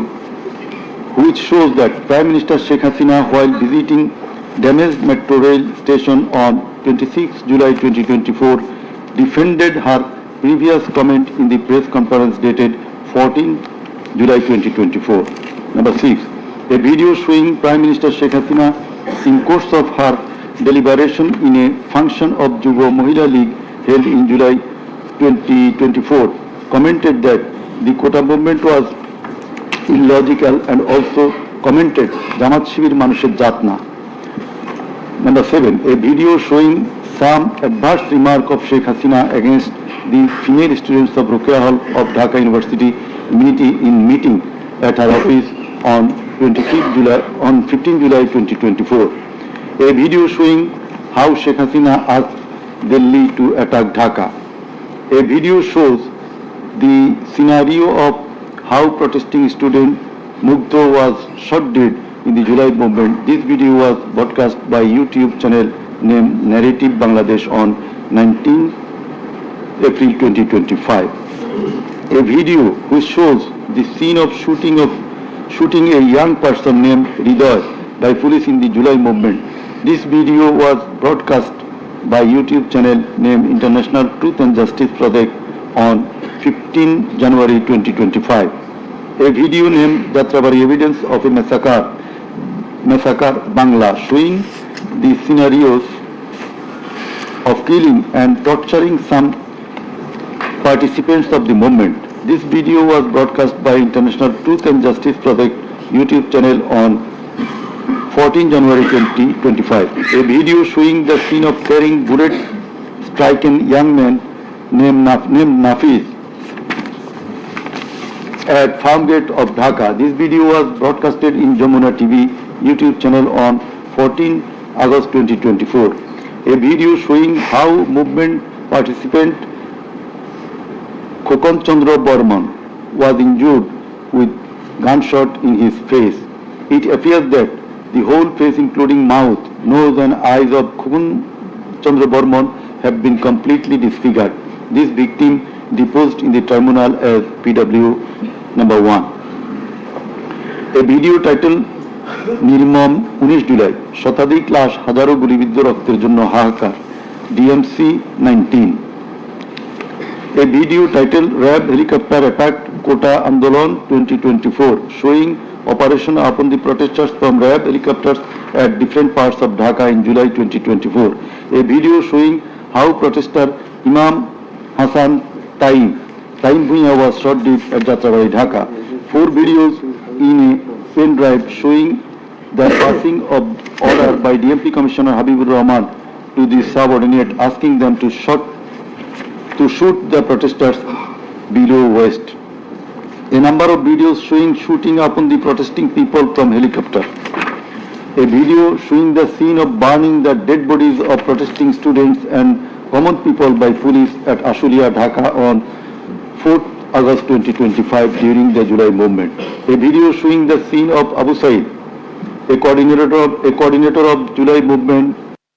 which shows that Prime Minister Sheikh Hasina, while visiting damaged metro rail station on 26 July 2024, defended her previous comment in the press conference dated 14 July 2024. Number 6, a video showing Prime Minister Sheikh Hasina in course of her deliberation in a function of Jubo Mahila League held in July 2024, commented that the Kota movement was illogical and also commented Jamaat Shibir Manusher Jatna. Number 7, a video showing some adverse remark of Sheikh Hasina against the female students of Rukia Hall of Dhaka University meeting at her office on 15 July 2024. A video showing how Sheikh Hasina asked Delhi to attack Dhaka. A video shows the scenario of how protesting student Mugdho was shot dead in the July movement. This video was broadcast by YouTube channel named Narrative Bangladesh on 19 April 2025. A video which shows the scene of shooting a young person named Hridoy by police in the July movement. This video was broadcast by YouTube channel named International Truth and Justice Project on 15 January 2025. A video named Jatrabari Evidence of a Massacre Bangla showing the scenarios of killing and torturing some participants of the movement. This video was broadcast by International Truth and Justice Project YouTube channel on 14 January 2025. A video showing the scene of carrying bullet-stricken young man named Nafiz at Farmgate of Dhaka. This video was broadcasted in Jamuna TV YouTube channel on 14 August 2024. A video showing how movement participant Khokon Chandra Burman was injured with gunshot in his face. It appears that the whole face including mouth, nose and eyes of Khokon Chandra Burman have been completely disfigured. This victim deposed in the tribunal as PW number 1. A video titled Nirmam 19 July শতাধিক লাশ হাজারো গুলিবিদ্ধ রক্তের জন্য হাহাকার DMC 19. A video titled RAB Helicopter Attack Kota Andolon 2024 showing operation upon the protesters from RAB helicopters at different parts of Dhaka in July 2024. A video showing how protester Imam Hassan Taim Bhuiya was shot dead at Jatrabari, Dhaka. 4 videos in a pen drive showing the passing of order by DMP Commissioner Habibur Rahman to the subordinate asking them to shoot the protesters below waist. a number of videos showing shooting upon the protesting people from helicopter. A video showing the scene of burning the dead bodies of protesting students and common people by police at Ashulia, Dhaka on 4th August 2025 during the July movement. A video showing the scene of Abu Said, a coordinator of July movement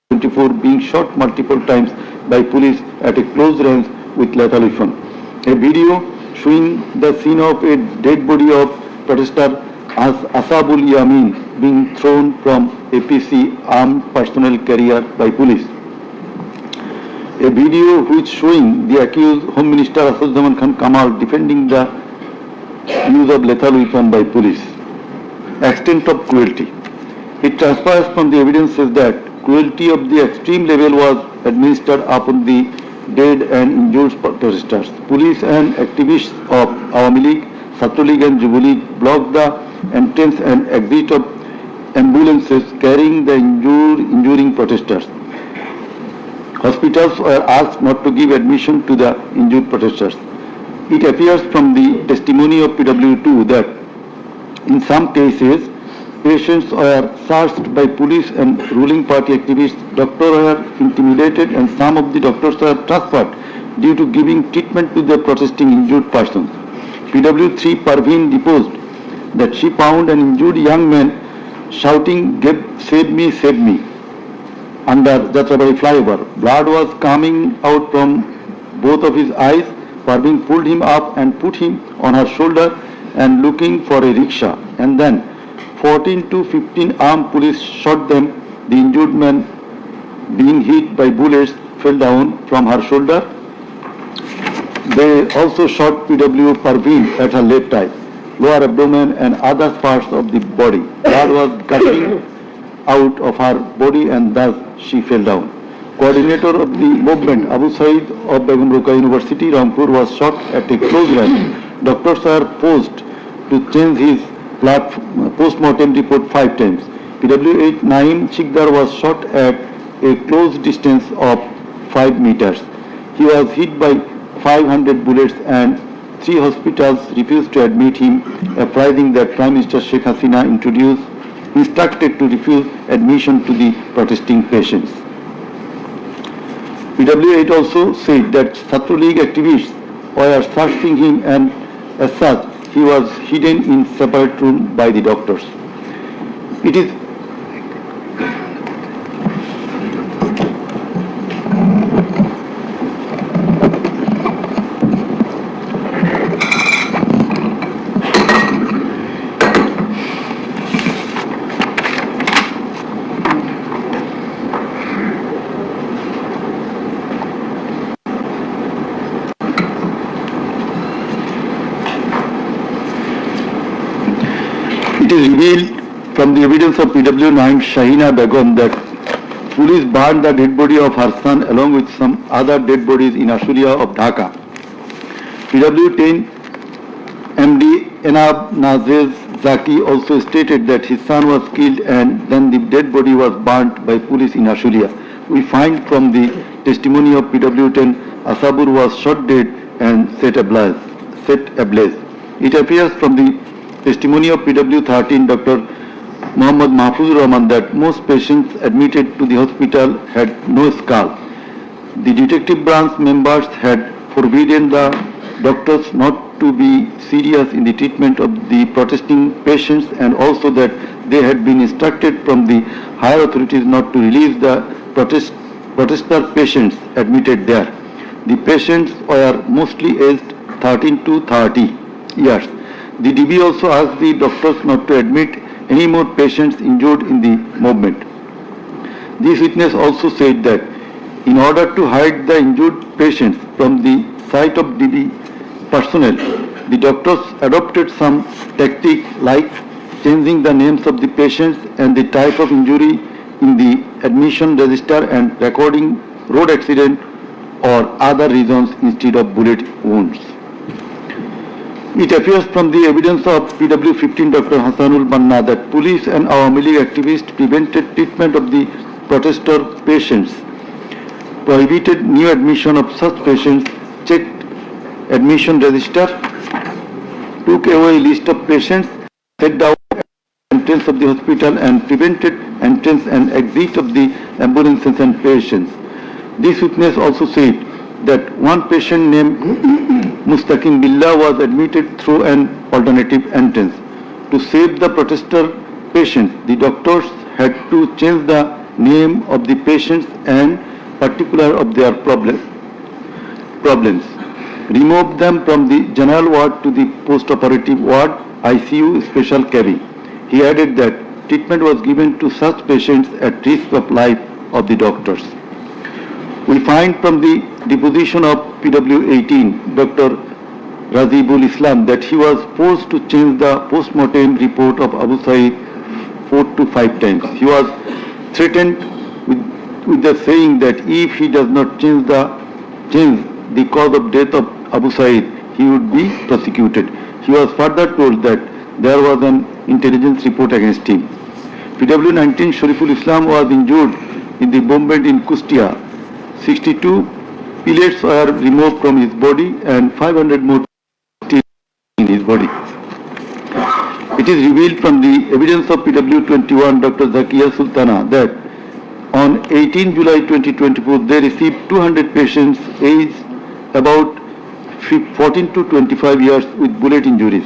24, being shot multiple times by police at a close range with lethal weapon. A video showing the scene of a dead body of protester Asabul Yamin being thrown from APC armed personnel carrier by police. A video which showing the accused Home Minister Asaduzzaman Khan Kamal defending the use of lethal weapon by police. Extent of cruelty. It transpires from the evidences that cruelty of the extreme level was administered upon the dead and injured protesters. Police and activists of Awami League, Chhatra League and Jubo League blocked the entrance and exit of ambulances carrying the injuring protesters. Hospitals were asked not to give admission to the injured protesters. It appears from the testimony of PW2 that in some cases patients were searched by police and ruling party activists. Doctors were intimidated and some of the doctors were transferred due to giving treatment to the protesting injured persons. PW3 Parveen deposed that she found an injured young man shouting, save me, save me, under Jatrabari flyover. Blood was coming out from both of his eyes. Parveen pulled him up and put him on her shoulder and looking for a rickshaw. And then 14 to 15 armed police shot them. The injured man, being hit by bullets, fell down from her shoulder. They also shot PW Parveen at her left eye, lower abdomen and other parts of the body. Blood was gushing out of her body and thus she fell down. Coordinator of the movement, Abu Said of Begum Rokeya University, Rampur, was shot at a close range. Doctors were forced to change his post-mortem report 5 times. PW8 Naeem Chikdar was shot at a close distance of 5 meters. He was hit by 500 bullets and 3 hospitals refused to admit him, apprising that Prime Minister Sheikh Hasina instructed to refuse admission to the protesting patients. PW8 also said that Chhatra League activists were searching him and as such he was hidden in separate room by the doctors. It is revealed from the evidence of PW9 Shahina Begum that police burned the dead body of her son along with some other dead bodies in Ashulia of Dhaka. PW10 MD Enab Nazez Zaki also stated that his son was killed and then the dead body was burnt by police in Ashulia. We find from the testimony of PW10 Asabur was shot dead and set ablaze. It appears from the testimony of PW13 Dr. Muhammad Mahfuz Rahman that most patients admitted to the hospital had no skull. The detective branch members had forbidden the doctors not to be serious in the treatment of the protesting patients and also that they had been instructed from the higher authorities not to release the protester patients admitted there. The patients were mostly aged 13 to 30 years. The DB also asked the doctors not to admit any more patients injured in the movement. This witness also said that in order to hide the injured patients from the sight of DB personnel, the doctors adopted some tactic like changing the names of the patients and the type of injury in the admission register and recording road accident or other reasons instead of bullet wounds. It appears from the evidence of PW15 Dr. Hassanul Banna that police and Awami League activists prevented treatment of the protester patients, prohibited new admission of such patients, checked admission register took away a list of patients, set down entrance of the hospital and prevented entrance and exit of the ambulances and patients. This witness also said that one patient named Mustaqim Billah was admitted through an alternative entrance. To save the protester patient, the doctors had to change the name of the patients and particular of their problems. Remove them from the general ward to the post-operative ward, ICU special cabin. He added that treatment was given to such patients at risk of life of the doctors. We find from the deposition of PW18, Dr. Razibul Islam, that he was forced to change the post-mortem report of Abu Saeed 4 to 5 times. He was threatened with the saying that if he does not change the cause of death of Abu Saeed, he would be prosecuted. He was further told that there was an intelligence report against him. PW19 Shariful Islam was injured in the bomb in Kustia. 62 pellets were removed from his body and 500 more still in his body. It is revealed from the evidence of PW21 Dr. Zakia Sultana that on 18 July 2024 they received 200 patients aged about 14 to 25 years with bullet injuries.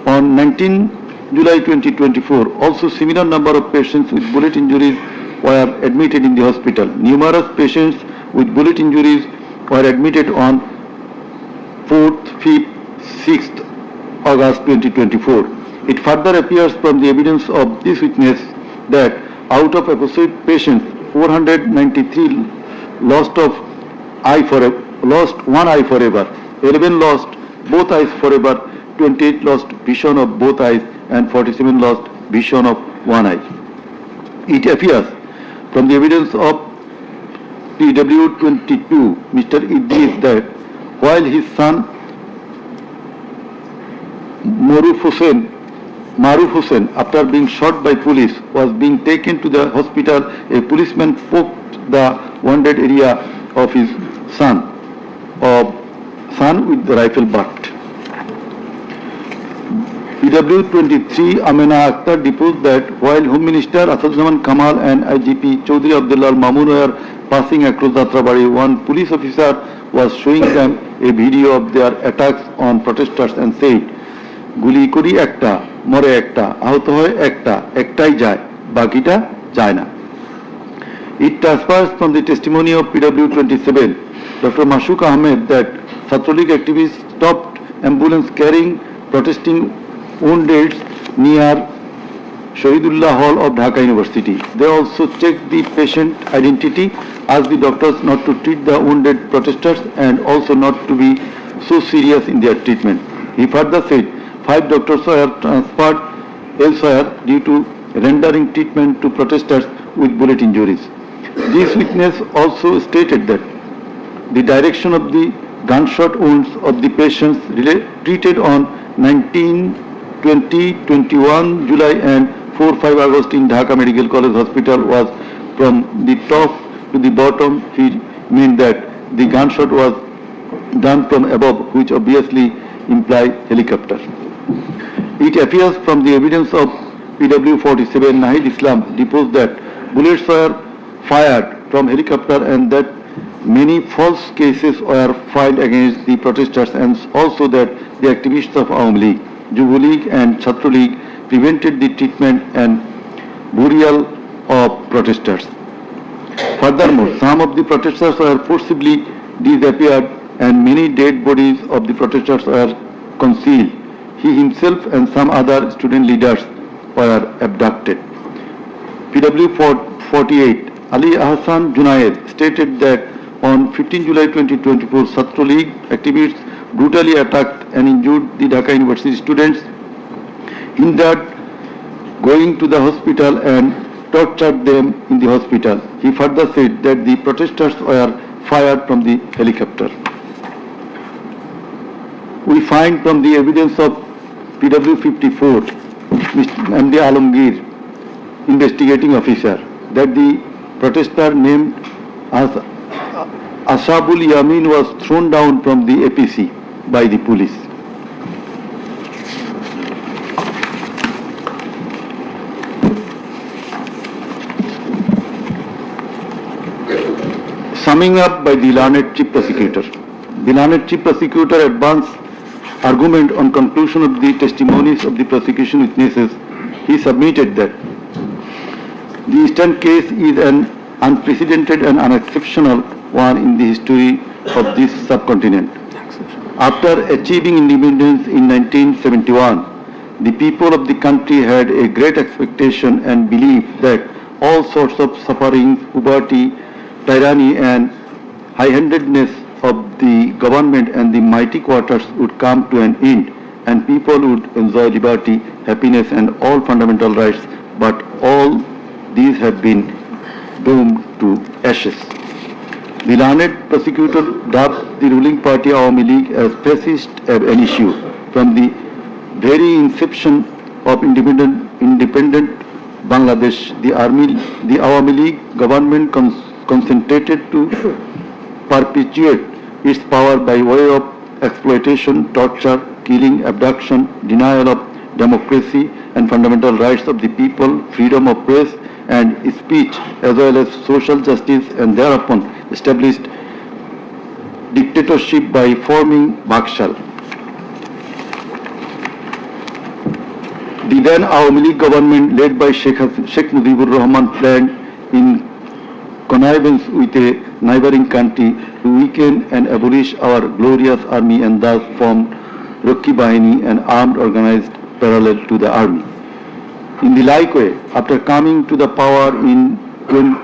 On 19 July 2024 also similar number of patients with bullet injuries were admitted in the hospital. Numerous patients with bullet injuries were admitted on 4th, 5th, 6th August 2024. It further appears from the evidence of this witness that out of episode patients, 493 lost one eye forever, 11 lost both eyes forever, 28 lost vision of both eyes, and 47 lost vision of one eye. It appears from the evidence of PW22, Mr. Idris, that while his son Maruf Hussain, after being shot by police, was being taken to the hospital, a policeman poked the wounded area of his son with the rifle butt. PW23 Amina Akhtar deposed that while Home Minister Asaduzzaman Kamal and IGP Chaudhry Abdullah Mamun were passing across Jatrabari, one police officer was showing them a video of their attacks on protesters and said, "Guli kori ekta, more ekta, ahuto hoy ekta, ektai jay, bakita jay na." It transpires from the testimony of PW27, Dr. Mashuk Ahmed, that Chhatralik activists stopped ambulance carrying protesting wounded near Shahidullah Hall of Dhaka University. They also checked the patient identity, asked the doctors not to treat the wounded protesters and also not to be so serious in their treatment. He further said 5 doctors were transferred elsewhere due to rendering treatment to protesters with bullet injuries. This witness also stated that the direction of the gunshot wounds of the patients treated on 19, 20, 21 July and 4-5 August in Dhaka Medical College Hospital was from the top to the bottom. He meant that the gunshot was done from above, which obviously implies helicopter. It appears from the evidence of PW47 Nahid Islam deposed that bullets were fired from helicopter and that many false cases were filed against the protesters, and also that the activists of Awami League, Jubo League and Chhatra League prevented the treatment and burial of protesters. Furthermore, some of the protesters were forcibly disappeared and many dead bodies of the protesters were concealed. He himself and some other student leaders were abducted. PW48 Ali Ahsan Junaid stated that on 15 July 2024, Chhatra League activists brutally attacked and injured the Dhaka University students, hindered going to the hospital and tortured them in the hospital. He further said that the protesters were fired from the helicopter. We find from the evidence of PW54, Mr. MD Alamgir, investigating officer, that the protester named as Ashabul Yamin was thrown down from the APC by the police. summing up by the learned chief prosecutor. The learned chief prosecutor advanced argument on conclusion of the testimonies of the prosecution witnesses. He submitted that the Eastern case is an unprecedented and unexceptional one in the history of this subcontinent. After achieving independence in 1971, the people of the country had a great expectation and belief that all sorts of suffering, poverty, tyranny and high-handedness of the government and the mighty quarters would come to an end and people would enjoy liberty, happiness and all fundamental rights, but all these have been doomed to ashes. The learned prosecutor dubbed the ruling party Awami League as fascist ab initio. From the very inception of independent Bangladesh, the Awami League government concentrated to perpetuate its power by way of exploitation, torture, killing, abduction, denial of democracy and fundamental rights of the people, freedom of press and speech, as well as social justice, and thereupon established dictatorship by forming Bakshal. The then Awami League government, led by Sheikh Mujibur Rahman, planned in connivance with a neighboring country to weaken and abolish our glorious army and thus formed Rakhi Bahini, an armed organized parallel to the army. In the like way, after coming to the power in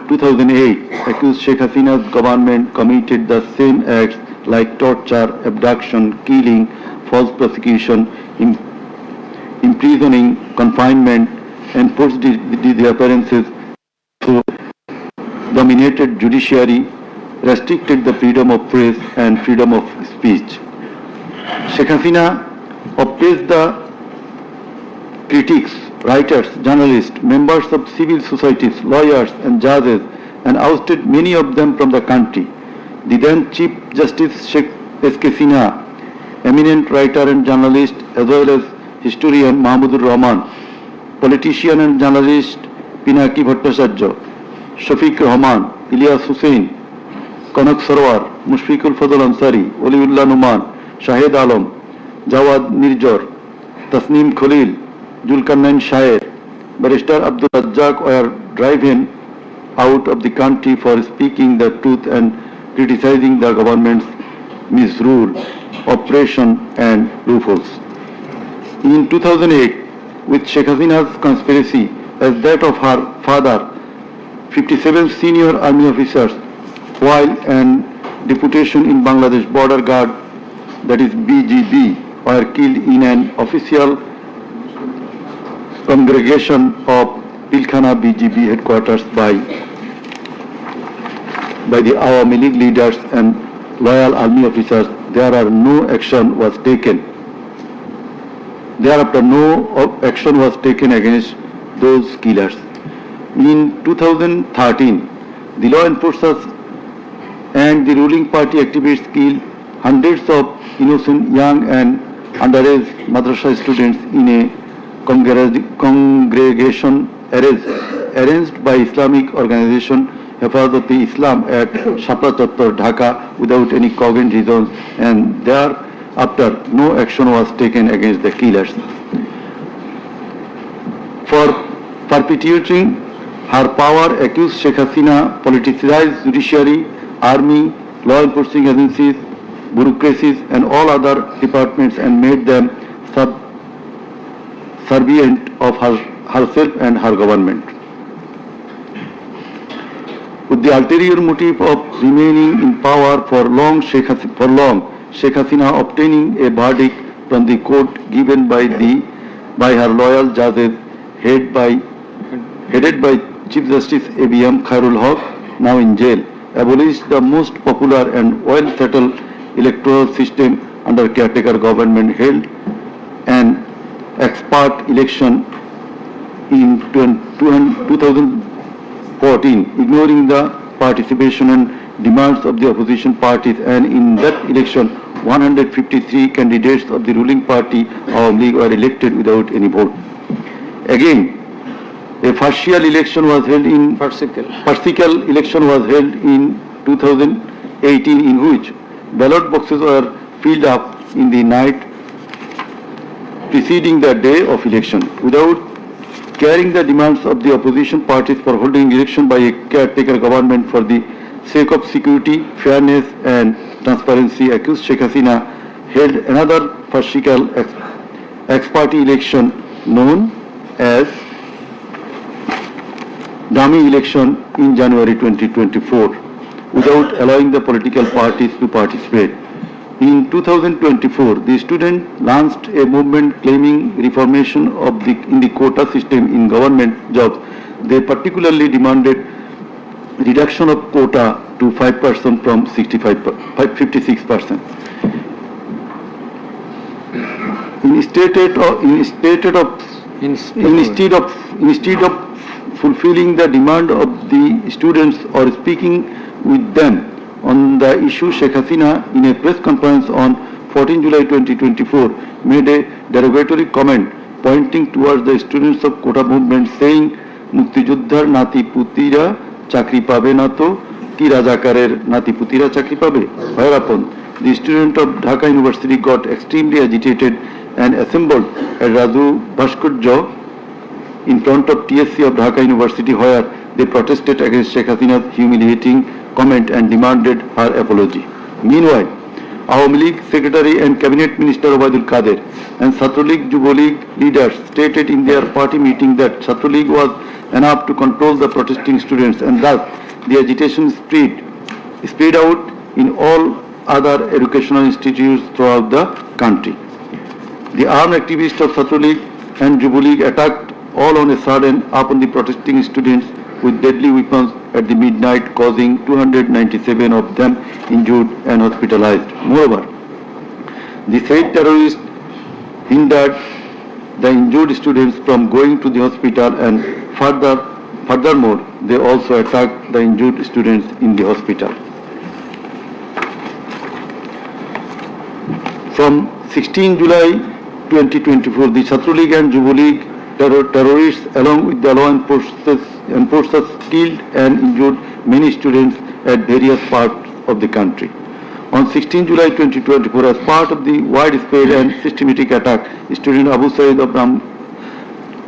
2008, accused Sheikh Hasina's government committed the same acts like torture, abduction, killing, false prosecution, imprisoning, confinement, enforced disappearances, through dominated judiciary, restricted the freedom of press and freedom of speech. Sheikh Hasina oppressed the critics, writers, journalists, members of civil societies, lawyers and judges and ousted many of them from the country. The then Chief Justice Sheikh S.K. Sinha, eminent writer and journalist as well as historian Mahmudur Rahman, politician and journalist Pinaki Bhattacharya, Shafiq Rahman, Ilyas Hussain, Kanak Sarwar, Mushfiqul Fadl Ansari, Waliullah Numan, Shahid Alam, Jawad Nirjor, Tasneem Khalil, Julkarnain Shaher, Barrister Abdul Razzaq were driven out of the country for speaking the truth and criticizing the government's misrule, oppression and loopholes. In 2008, with Sheikh Hasina's conspiracy as that of her father, 57 senior army officers, while an deputation in Bangladesh Border Guard, that is BGB, were killed in an official congregation of Pilkhana BGB headquarters by the Awami League leaders and loyal army officers. Thereafter no action was taken against those killers. In 2013, the law enforcers and the ruling party activists killed hundreds of innocent young and underage madrasa students in a congregation arranged by Islamic organization Hifazat-e-Islam at Shapra Chattor, Dhaka, without any cogent reasons, and thereafter no action was taken against the killers. For perpetuating her power, accused Sheikh Hasina politicized judiciary, army, law enforcing agencies, bureaucracies and all other departments and made them subservient of herself and her government. With the ulterior motive of remaining in power for long, Sheikh Hasina obtaining a verdict from the court given by her loyal judges headed by Chief Justice A.B.M. Khairul Haq, now in jail, abolished the most popular and well-settled electoral system under caretaker government, held an expert election in 2014, ignoring the participation and demands of the opposition parties, and in that election 153 candidates of the ruling party Awami League were elected without any vote. Again, a farcical election was held in 2018 in which ballot boxes were filled up in the night preceding the day of election without carrying the demands of the opposition parties for holding election by a caretaker government for the sake of security, fairness and transparency. Accused Sheikh Hasina held another farcical ex-party election known as dummy election in January 2024 without allowing the political parties to participate. In 2024, the students launched a movement claiming reformation in the quota system in government jobs. They particularly demanded reduction of quota to 5% from 56%. Instead of fulfilling the demand of the students or speaking with them on the issue, Sheikh Hasina, in a press conference on 14 July 2024, made a derogatory comment pointing towards the students of Kota movement, saying, "Muktijuddhar nati putira chakri pabe na to ki Rajakarer nati putira chakri pabe." Whereupon the student of Dhaka University got extremely agitated and assembled at Raju Bhaskarja in front of TSC of Dhaka University, where they protested against Sheikh Hasina's humiliating comment and demanded her apology. Meanwhile, Awami League Secretary and Cabinet Minister Obaidul Kader and Chhatra League Yuva League leaders stated in their party meeting that Chhatra League was enough to control the protesting students, and thus the agitation spread out in all other educational institutes throughout the country. The armed activists of Chhatra League and Yuva League attacked all on a sudden upon the protesting students with deadly weapons at the midnight, causing 297 of them injured and hospitalized. Moreover, the said terrorists hindered the injured students from going to the hospital, and furthermore, they also attacked the injured students in the hospital. From 16 July 2024, the Chhatra League and Yuva League terrorists, along with the law enforcers, killed and injured many students at various parts of the country. On 16 July 2024, as part of the widespread and systematic attack, student Abu Said of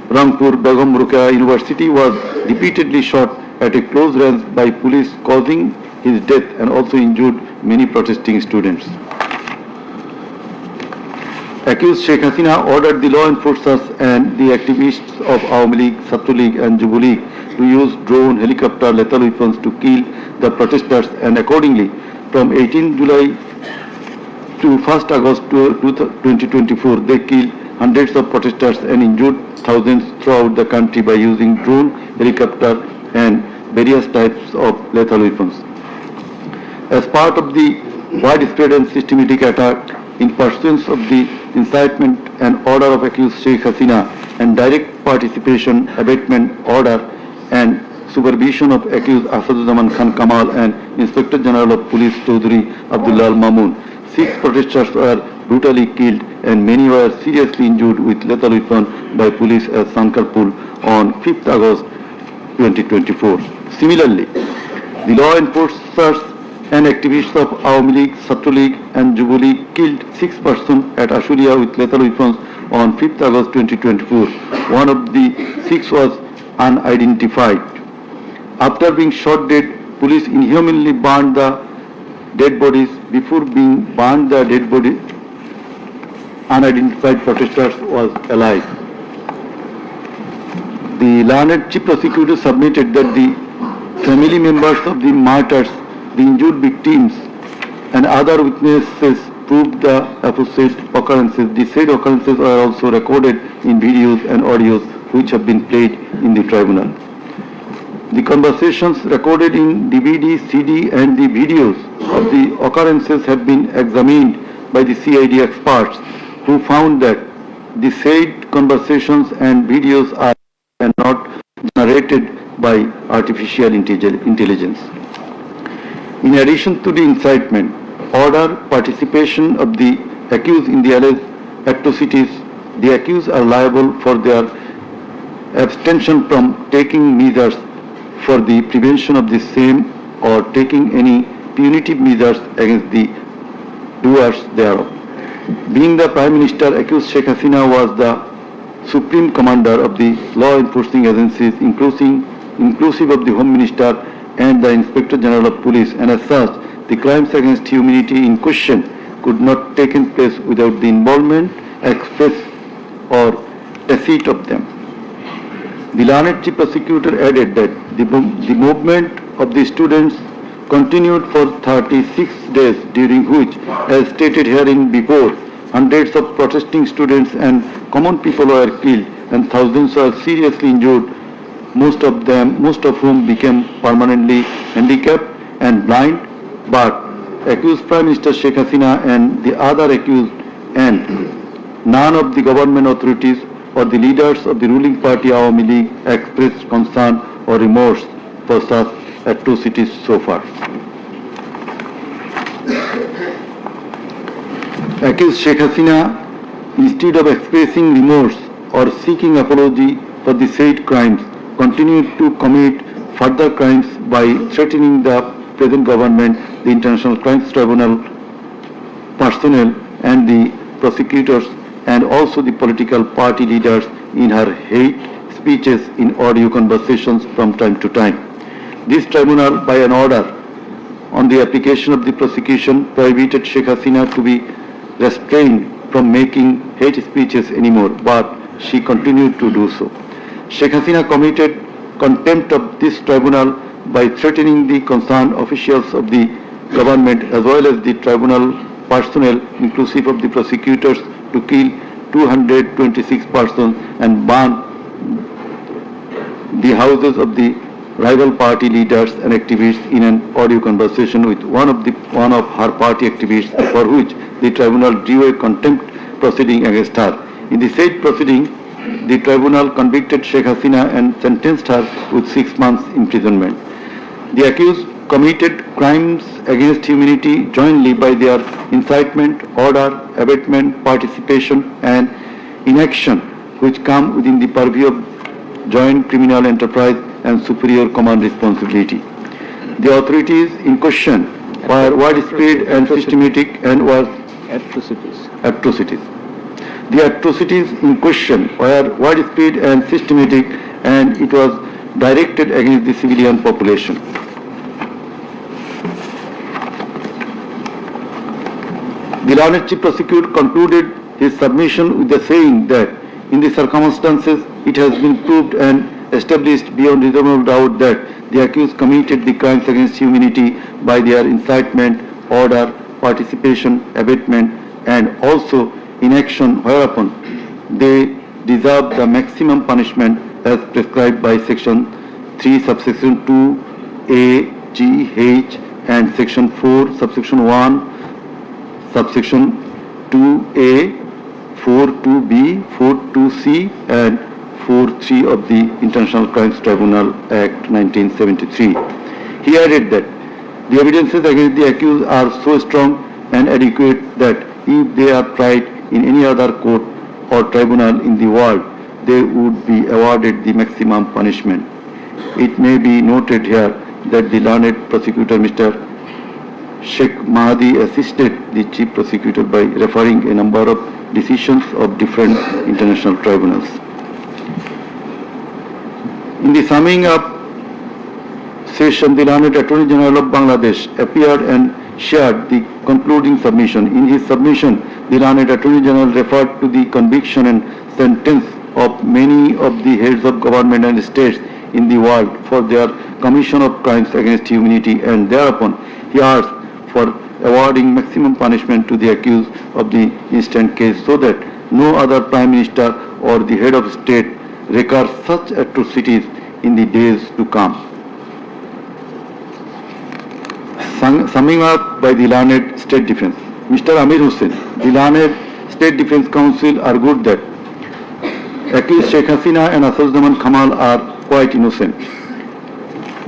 Rangpur Begum Ruqayya University was repeatedly shot at a close range by police, causing his death and also injured many protesting students. Accused Sheikh Hasina ordered the law enforcers and the activists of Awami League, Chhatra League and Yuva League to use drone, helicopter, lethal weapons to kill the protesters, and accordingly, from 18 July to 1st August 2024, they killed hundreds of protesters and injured thousands throughout the country by using drone, helicopter and various types of lethal weapons. As part of the widespread and systematic attack, in pursuance of the incitement and order of accused Sheikh Hasina and direct participation, abatement order and supervision of accused Asaduzaman Khan Kamal and Inspector General of Police Chaudhry Abdullah Al Mamun, 6 protesters were brutally killed and many were seriously injured with lethal weapon by police at Sankarpur on 5th August 2024. Similarly, the law enforcers and activists of Awami League, Chhatra League and Yuva League killed 6 persons at Ashuria with lethal weapons on 5th August 2024. One of the 6 was unidentified. After being shot dead, police inhumanly burned the dead bodies. Before being burned, the dead body unidentified protesters was alive. The learned chief prosecutor submitted that the family members of the martyrs, the injured victims and other witnesses proved the aforesaid occurrences. The said occurrences are also recorded in videos and audios which have been played in the tribunal. The conversations recorded in DVD, CD and the videos of the occurrences have been examined by the CID experts, who found that the said conversations and videos are not generated by artificial intelligence. In addition to the incitement, order, participation of the accused in the alleged atrocities, the accused are liable for their abstention from taking measures for the prevention of the same or taking any punitive measures against the doers thereof. Being the Prime Minister, accused Sheikh Hasina was the Supreme Commander of the law enforcing agencies, inclusive of the Home Minister and the Inspector General of Police, and as such, the crimes against humanity in question could not take place without the involvement, express or tacit of them. The learned Chief Prosecutor added that the movement of the students continued for 36 days, during which, as stated herein before, hundreds of protesting students and common people were killed and thousands were seriously injured, most of whom became permanently handicapped and blind. But accused Prime Minister Sheikh Hasina and the other accused and none of the government authorities or the leaders of the ruling party Awami League expressed concern or remorse for such atrocities so far. Accused Sheikh Hasina, instead of expressing remorse or seeking apology for the said crimes, continued to commit further crimes by threatening the present government, the International Crimes Tribunal personnel and the prosecutors and also the political party leaders in her hate speeches in audio conversations from time to time. This tribunal, by an order on the application of the prosecution, prohibited Sheikh Hasina to be restrained from making hate speeches anymore, but she continued to do so. Sheikh Hasina committed contempt of this tribunal by threatening the concerned officials of the government as well as the tribunal personnel, inclusive of the prosecutors, to kill 226 persons and burn the houses of the rival party leaders and activists in an audio conversation with one of her party activists, for which the tribunal drew a contempt proceeding against her. In the said proceeding, the tribunal convicted Sheikh Hasina and sentenced her with 6 months imprisonment. The accused committed crimes against humanity jointly by their incitement, order, abatement, participation and inaction, which come within the purview of joint criminal enterprise and superior command responsibility. The authorities in question were widespread and systematic and were atrocities. The atrocities in question were widespread and systematic, and it was directed against the civilian population. The learned Chief Prosecutor concluded his submission with the saying that in the circumstances it has been proved and established beyond reasonable doubt that the accused committed the crimes against humanity by their incitement, order, participation, abatement and also inaction, whereupon they deserve the maximum punishment as prescribed by Section 3, subsection 2, A, G, H and Section 4, subsection 1, subsection 2A, 4.2B, 4.2C and 4.3 of the International Crimes Tribunal Act 1973. He added that the evidences against the accused are so strong and adequate that if they are tried in any other court or tribunal in the world, they would be awarded the maximum punishment. It may be noted here that the learned prosecutor, Mr. Sheikh Mahdi, assisted the Chief Prosecutor by referring a number of decisions of different international tribunals. In the summing up session, the learned Attorney General of Bangladesh appeared and shared the concluding submission. In his submission, the learned Attorney General referred to the conviction and sentence of many of the heads of government and states in the world for their commission of crimes against humanity, and thereupon he asked for awarding maximum punishment to the accused of the instant case so that no other Prime Minister or the head of state recur such atrocities in the days to come. Summing up by the learned State Defence, Mr. Amir Hussain, the learned State Defence Council argued that accused Sheikh Hasina and Asaduzzaman Kamal are quite innocent.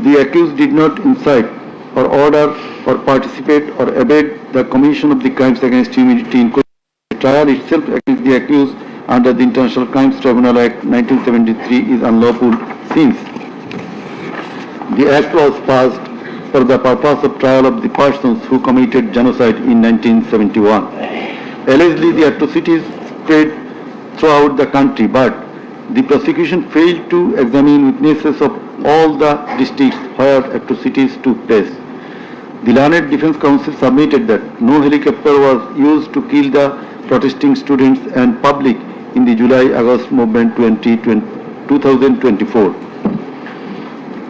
The accused did not incite or order or participate or abet the commission of the crimes against humanity in question. The trial itself against the accused under the International Crimes Tribunal Act 1973 is unlawful since the act was passed for the purpose of trial of the persons who committed genocide in 1971. Allegedly, the atrocities spread throughout the country, but the prosecution failed to examine witnesses of all the districts where atrocities took place. The Learned Defense Council submitted that no helicopter was used to kill the protesting students and public in the July-August movement 2024.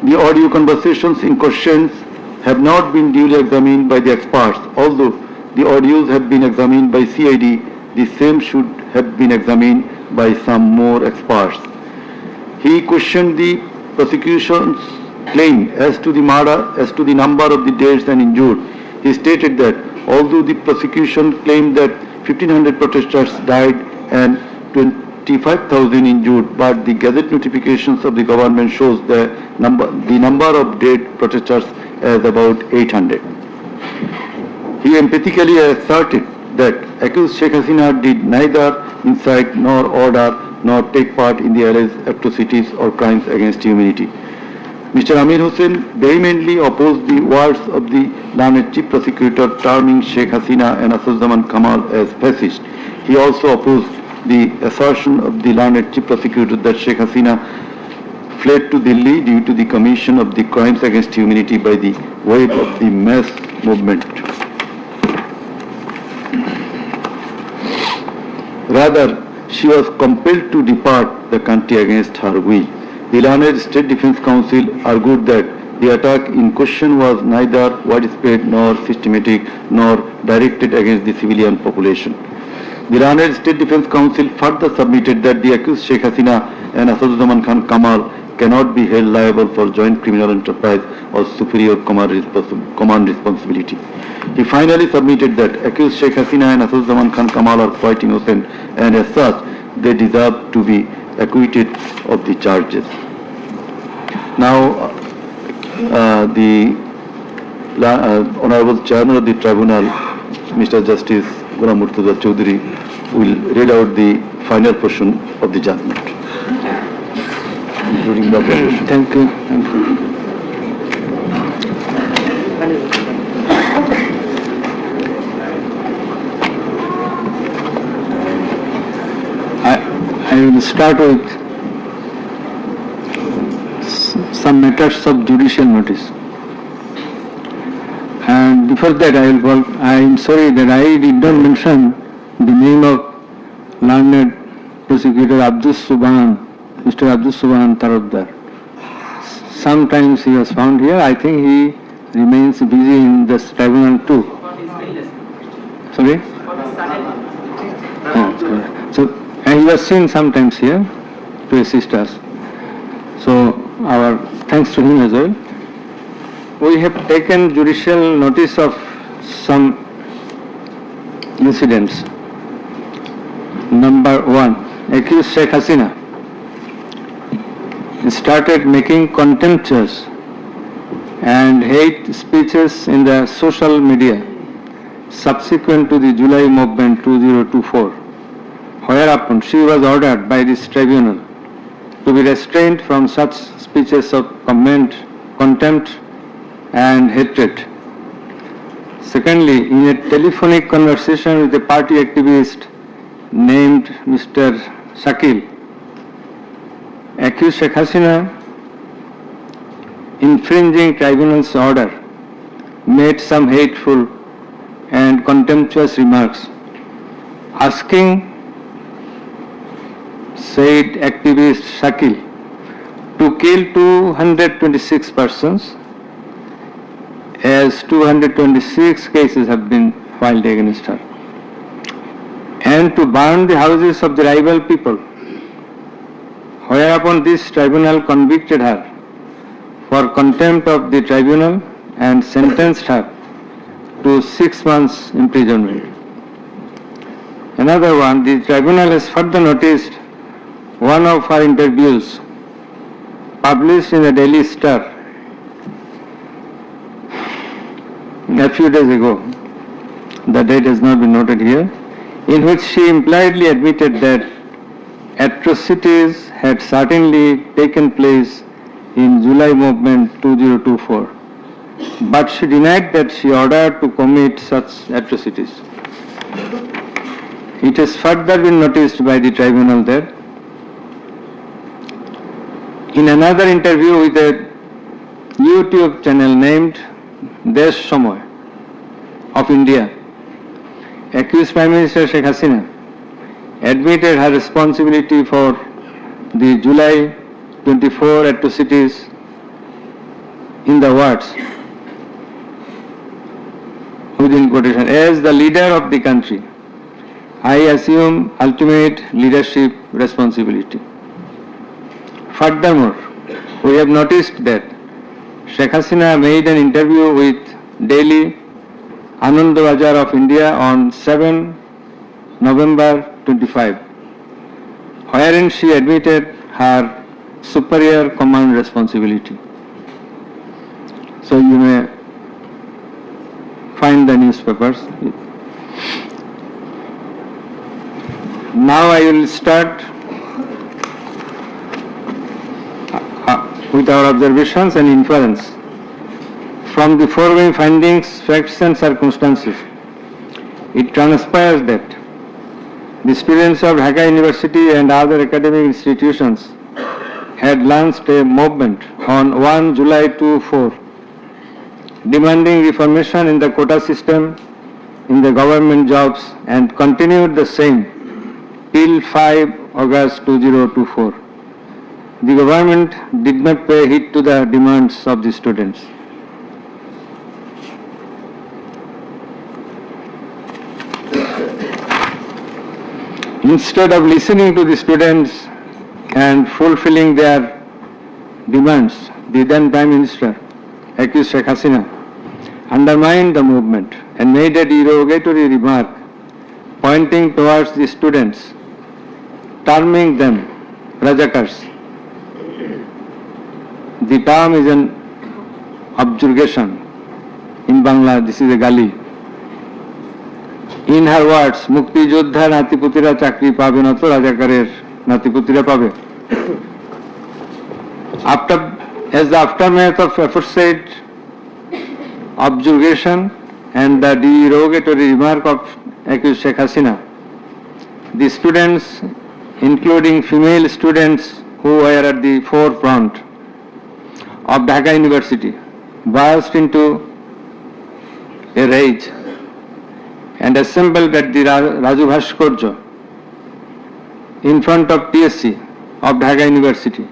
The audio conversations in questions have not been duly examined by the experts. Although the audios have been examined by CID, the same should have been examined by some more experts. He questioned the prosecution's claim as to the number of the deaths and injured. He stated that although the prosecution claimed that 1,500 protesters died and 25,000 injured, but the Gazette notifications of the government shows the number of dead protesters as about 800. He emphatically asserted that accused Sheikh Hasina did neither incite nor order nor take part in the alleged atrocities or crimes against humanity. Mr. Amir Hussain vehemently opposed the words of the learned chief prosecutor terming Sheikh Hasina and Asaduzzaman Kamal as fascist. He also opposed the assertion of the learned chief prosecutor that Sheikh Hasina fled to Delhi due to the commission of the crimes against humanity by the wave of the mass movement. Rather, she was compelled to depart the country against her will. The Learned State Defense Council argued that the attack in question was neither widespread nor systematic nor directed against the civilian population. The Learned State Defense Council further submitted that the accused Sheikh Hasina and Asaduzzaman Khan Kamal cannot be held liable for joint criminal enterprise or superior command responsibility. He finally submitted that accused Sheikh Hasina and Asaduzzaman Khan Kamal are quite innocent and as such they deserve to be acquitted of the charges. Now, the Honorable Chairman of the Tribunal, Mr. Justice Ghulam Murtaza Chaudhary, will read out the final portion of the judgment, including the observation. Thank you. I will start with some matters of judicial notice. And before that, I am sorry that I did not mention the name of learned prosecutor Abdus Subhan, Mr. Abdus Subhan Tarabdar. Sometimes he was found here. I think he remains busy in this tribunal too. Sorry? So he was seen sometimes here to assist us. So our thanks to him as well. We have taken judicial notice of some incidents. Number one, accused Sheikh Hasina started making contemptuous and hate speeches in the social media subsequent to the July movement 2024, whereupon she was ordered by this tribunal to be restrained from such speeches of contempt and hatred. Secondly, in a telephonic conversation with a party activist named Mr. Shakil, accused Sheikh Hasina, infringing tribunal's order, made some hateful and contemptuous remarks, asking said activist Shakil to kill 226 persons, as 226 cases have been filed against her, and to burn the houses of the rival people, whereupon this tribunal convicted her for contempt of the tribunal and sentenced her to 6 months imprisonment. Another one, the tribunal has further noticed one of her interviews published in the Daily Star a few days ago, the date has not been noted here, in which she impliedly admitted that atrocities had certainly taken place in July movement 2024 but she denied that she ordered to commit such atrocities. It has further been noticed by the tribunal that in another interview with a YouTube channel named Desh Samoy of India, accused Prime Minister Sheikh Hasina admitted her responsibility for the July 24 atrocities in the words, within quotation, as the leader of the country, I assume ultimate leadership responsibility. Furthermore, we have noticed that Sheikh Hasina made an interview with Daily Anand Bazar of India on 7 November 25, wherein she admitted her superior command responsibility. So you may find the newspapers. Now I will start with our observations and inference. From the foregoing findings, facts and circumstances, it transpires that the students of Dhaka University and other academic institutions had launched a movement on 1 July 2004 demanding reformation in the quota system in the government jobs and continued the same till 5 August 2024. The government did not pay heed to the demands of the students. Instead of listening to the students and fulfilling their demands, the then Prime Minister, accused Sheikh Hasina, undermined the movement and made a derogatory remark pointing towards the students, terming them Rajakars. The term is an objurgation. In Bangla, this is a gali. In her words, Mukti Joddha Natiputira Chakri pabe na to Rajakarer Natiputira pabe. As the aftermath of aforesaid objurgation and the derogatory remark of accused Sheikh Hasina, the students, including female students who were at the forefront of Dhaka University, burst into a rage and assembled at the Raju Bhaskarya in front of TSC of Dhaka University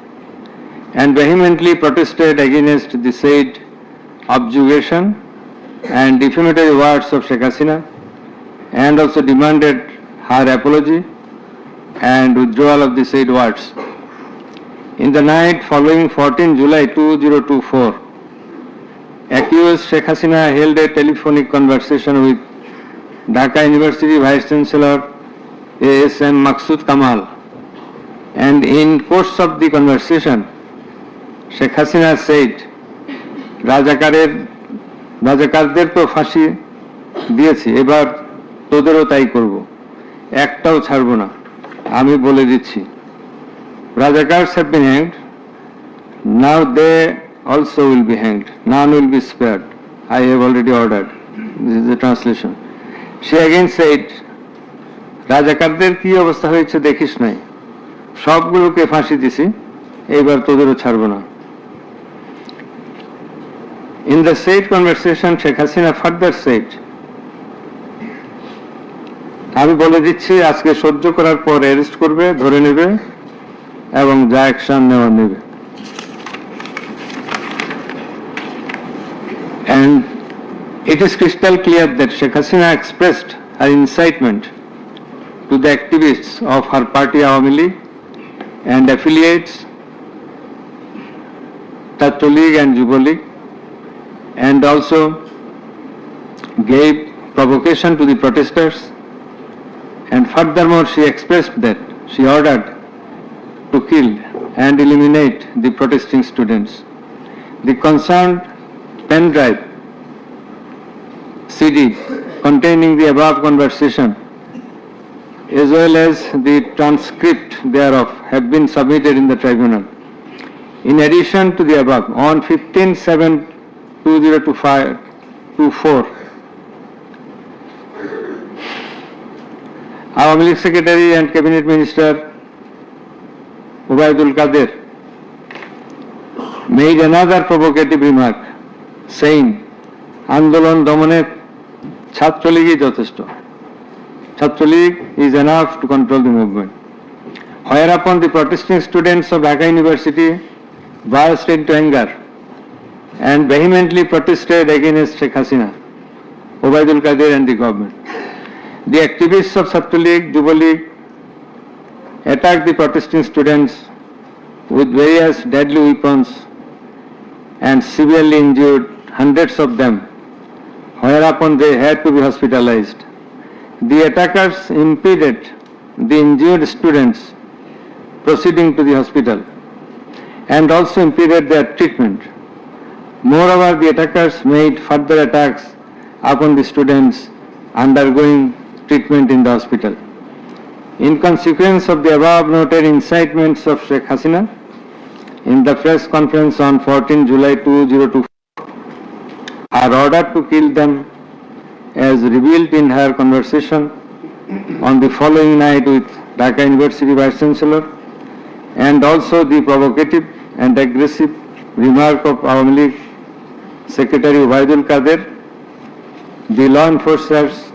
and vehemently protested against the said objurgation and defamatory words of Sheikh Hasina and also demanded her apology and withdrawal of the said words. In the night following 14 July 2024, accused Sheikh Hasina held a telephonic conversation with Dhaka University Vice Chancellor ASM Maqsood Kamal, and in course of the conversation, Sheikh Hasina said, রাজাকারদের তো ফাঁসি দিয়েছি, এবার তোদেরও তাই করব, একটাও ছাড়ব না, আমি বলে দিচ্ছি। Rajakars have been hanged, now they also will be hanged, none will be spared, I have already ordered. This is the translation. She again said, রাজাকারদের কি অবস্থা হয়েছে দেখিস নাই, সবগুলোকে ফাঁসি দিছি, এইবার তোদেরও ছাড়ব না। In the said conversation, Sheikh Hasina further said, আমি বলে দিচ্ছি আজকে সহ্য করার পর অ্যারেস্ট করবে, ধরে নেবে এবং যা অ্যাকশন নেওয়া নেবে। And it is crystal clear that Sheikh Hasina expressed her incitement to the activists of her party Awami League and affiliates, Chhatro League and Yuva League, and also gave provocation to the protesters, and furthermore she expressed that she ordered to kill and eliminate the protesting students. The concerned pen drive CD containing the above conversation as well as the transcript thereof have been submitted in the tribunal. In addition to the above, on 15/7/2024, 2024, Awami League Secretary and Cabinet Minister Ubaidul Kader made another provocative remark, saying, Andolon Domone Chhatraligi Jotheshto. Chhatralik is enough to control the movement. Whereupon the protesting students of Dhaka University burst into anger and vehemently protested against Sheikh Hasina, Ubaidul Kader and the government. The activists of Chhatralik, Yuva League attacked the protesting students with various deadly weapons and severely injured hundreds of them, whereupon they had to be hospitalized. The attackers impeded the injured students proceeding to the hospital and also impeded their treatment. Moreover, the attackers made further attacks upon the students undergoing treatment in the hospital. In consequence of the above noted incitements of Sheikh Hasina, in the press conference on 14 July 2024, her order to kill them, as revealed in her conversation on the following night with Dhaka University Vice Chancellor, and also the provocative and aggressive remark of Awami League Secretary Ubaidul Kader, the law enforcers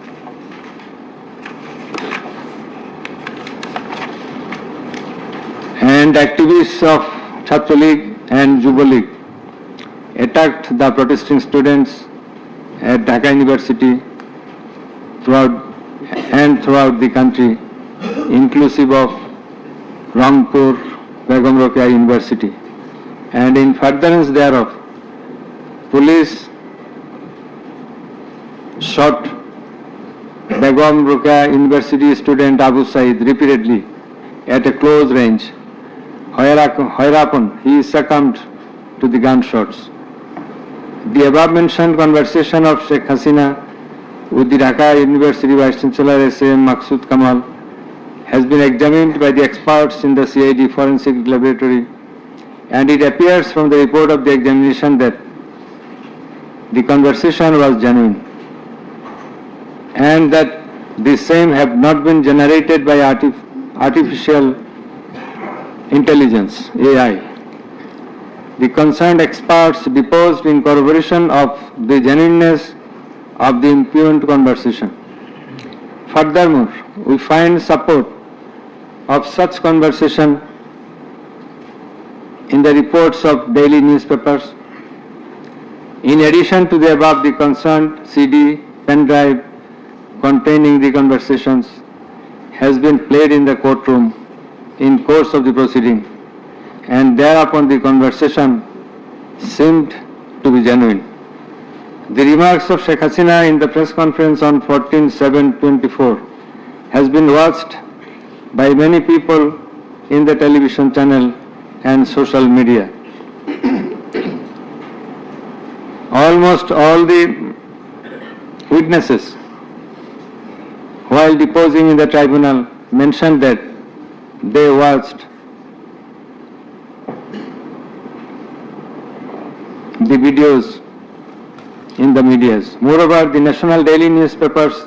and activists of Chhatra League and Yuva League attacked the protesting students at Dhaka University throughout the country, inclusive of Rangpur, Begum Rokeya University. And in furtherance thereof, police shot Begum Rokeya University student Abu Said repeatedly at a close range, whereupon he succumbed to the gunshots. The above mentioned conversation of Sheikh Hasina with the Dhaka University Vice Chancellor S.M. Maqsood Kamal has been examined by the experts in the CID Forensic Laboratory, and it appears from the report of the examination that the conversation was genuine and that the same have not been generated by artificial intelligence, AI. The concerned experts deposed in corroboration of the genuineness of the impugned conversation. Furthermore, we find support of such conversation in the reports of daily newspapers. In addition to the above, the concerned CD pen drive containing the conversations has been played in the courtroom in course of the proceeding, and thereupon the conversation seemed to be genuine. The remarks of Sheikh Hasina in the press conference on 14/7/24 has been watched by many people in the television channel and social media. Almost all the witnesses, while deposing in the tribunal, mentioned that they watched the videos in the medias. Moreover, the national daily newspapers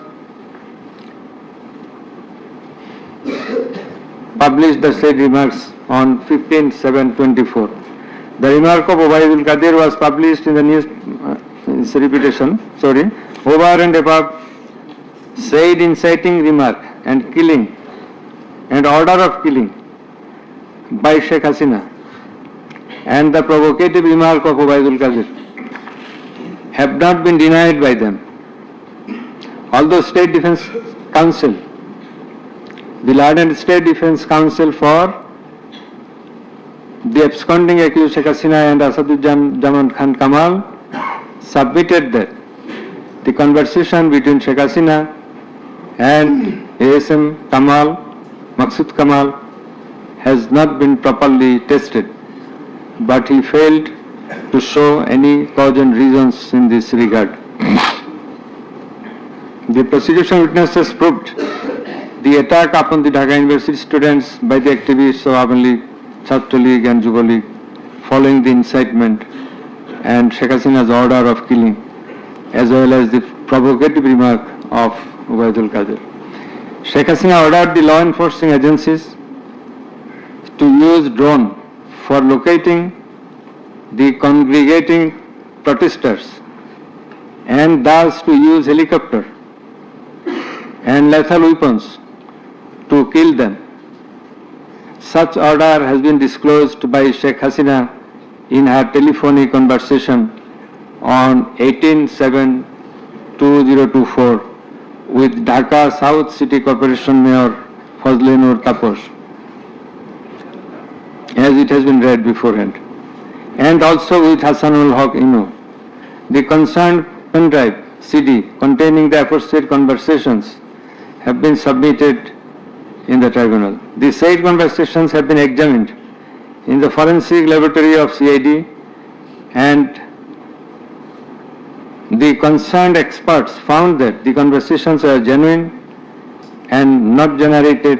published the said remarks on 15/7/24. The remark of Ubaidul Kader was published in the news, over and above said inciting remark and killing and order of killing by Sheikh Hasina and the provocative remark of Ubaidul Kader have not been denied by them. Although State Defence Council, the learned State Defence Council for the absconding accused Sheikh Hasina and Asaduজ্জামান Khan Kamal submitted that the conversation between Sheikh Hasina and ASM Kamal, Maqsood Kamal, has not been properly tested, but he failed to show any cogent reasons in this regard. The prosecution witnesses proved the attack upon the Dhaka University students by the activists of Awami League, Chhatra League and Yuva League following the incitement and Sheikh Hasina's order of killing, as well as the provocative remark of Ubaidul Qadir. Sheikh Hasina ordered the law enforcing agencies to use drone for locating the congregating protesters and thus to use helicopter and lethal weapons to kill them. Such order has been disclosed by Sheikh Hasina in her telephonic conversation on 18/7/2024 with Dhaka South City Corporation Mayor Fazle Noor Taposh, as it has been read beforehand, and also with Hassanul Haq Inu. The concerned pen drive CD containing the aforesaid conversations have been submitted in the tribunal. The said conversations have been examined in the forensic laboratory of CID, and the concerned experts found that the conversations are genuine and not generated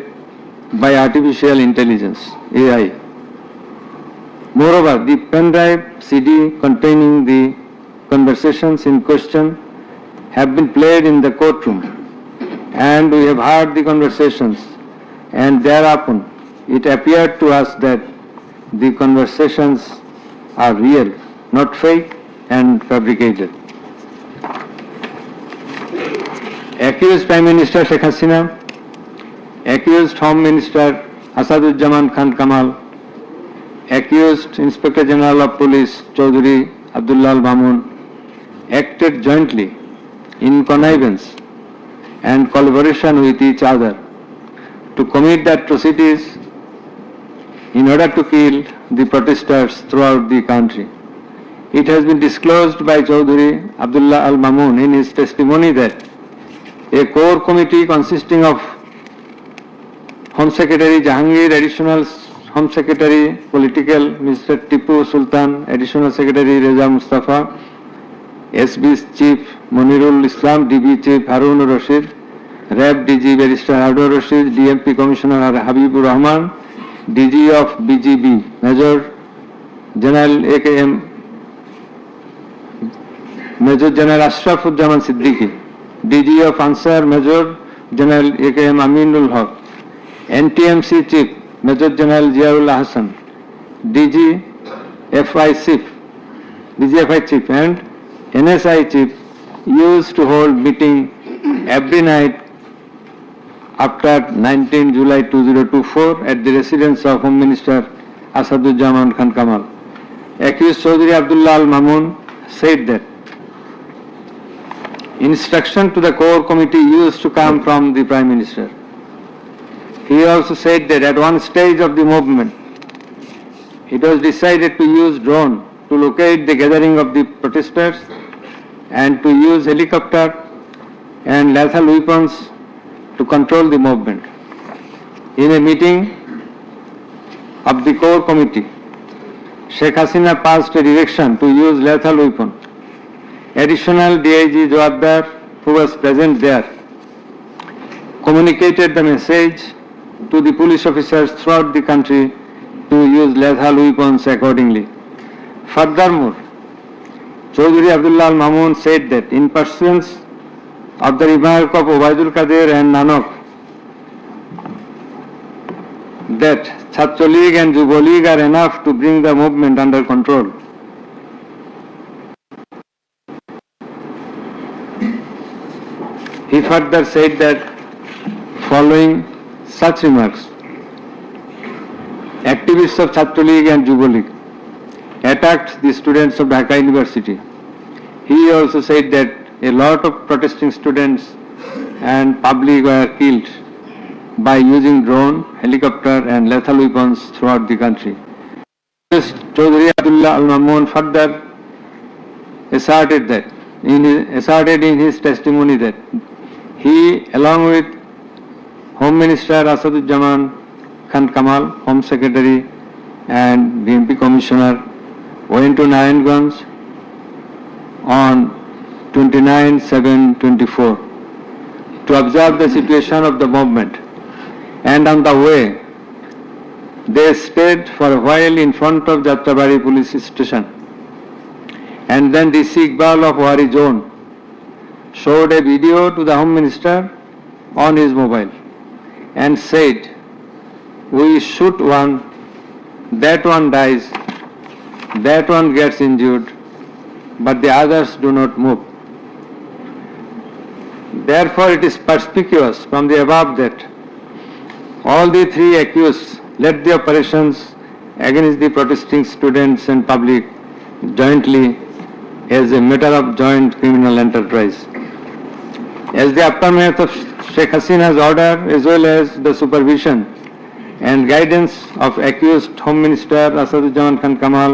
by artificial intelligence, AI. Moreover, the pen drive CD containing the conversations in question have been played in the courtroom, and we have heard the conversations, and thereupon it appeared to us that the conversations are real, not fake and fabricated. Accused Prime Minister Sheikh Hasina, accused Home Minister Asaduzzaman Khan Kamal, accused Inspector General of Police Chaudhry Abdullah Al Mamun acted jointly in connivance and collaboration with each other to commit the atrocities in order to kill the protesters throughout the country. It has been disclosed by Chaudhry Abdullah Al Mamun in his testimony that a core committee consisting of Home Secretary Jahangir, Additional Home Secretary Political Mr. Tipu Sultan, Additional Secretary Reza Mustafa, SB Chief Monirul Islam, DB Chief Harun Rashid, RAB DG Barrister Harun Rashid, DMP Commissioner Habibur Rahman, DG of BGB Major General AKM Major General Ashrafuzzaman Siddiqui, DG of Ansar Major General AKM Aminul Haq, NTMC Chief Major General Ziaullah Hassan, DGFI Chief and NSI Chief used to hold meeting every night after 19 July 2024 at the residence of Home Minister Asaduzzaman Khan Kamal. Accused Chaudhry Abdullah Al Mamun said that instruction to the core committee used to come from the Prime Minister. He also said that at one stage of the movement, it was decided to use drone to locate the gathering of the protesters and to use helicopter and lethal weapons to control the movement. In a meeting of the core committee, Sheikh Hasina passed a direction to use lethal weapon. Additional DIG Joabdar, who was present there, communicated the message to the police officers throughout the country to use lethal weapons accordingly. Furthermore, Chaudhry Abdullah Al Mamun said that in pursuance of the remark of Ubaidul Qadir and Nanak that Chhatra League and Yuva League are enough to bring the movement under control. He further said that following such remarks, activists of Chhatra League and Yuva League attacked the students of Dhaka University. He also said that a lot of protesting students and public were killed by using drone, helicopter and lethal weapons throughout the country. Chaudhry Abdullah Al Mamun further asserted in his testimony that he, along with Home Minister Asaduzzaman Khan Kamal, Home Secretary and BMP Commissioner, went to Narayanganj on 29/7/24 to observe the situation of the movement, and on the way they stayed for a while in front of Jatrabari police station. and then DC Iqbal of Wari Zone showed a video to the Home Minister on his mobile and said, "We shoot one, that one dies, that one gets injured, but the others do not move." Therefore, it is perspicuous from the above that all the three accused led the operations against the protesting students and public jointly as a matter of joint criminal enterprise. As the aftermath of Sheikh Hasina's order, as well as the supervision and guidance of accused Home Minister Asaduজ্জামান Khan Kamal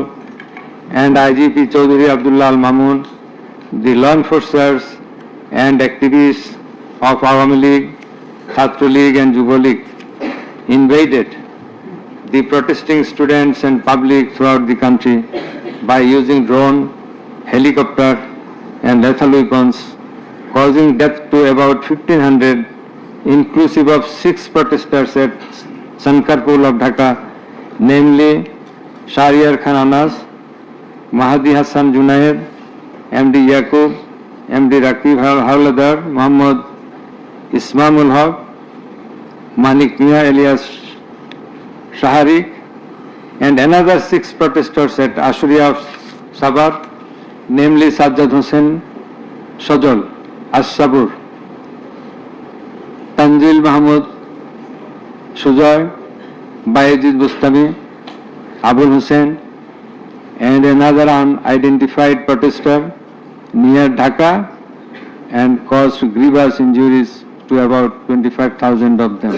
and IGP Chaudhry Abdullah Al Mamun, the law enforcers and activists of Awami League, Chhatra League and Yuva League invaded the protesting students and public throughout the country by using drone, helicopter and lethal weapons, causing death to about 1,500, inclusive of 6 protesters at Sankarpur of Dhaka, namely Shahryar Khan Anas, Mahdi Hassan Junaid, MD Yaqub, MD Rakib Hawladar, Muhammad Ismamul Haq, Manik Mia alias Shaharik, and another 6 protesters at Ashuria of Sabar, namely Sajjad Hussain Sajol, As-Sabur, Tanzil Mahmud Sujoy, Bayezid Bustami, Abul Hussain, and another unidentified protester near Dhaka, and caused grievous injuries to about 25,000 of them.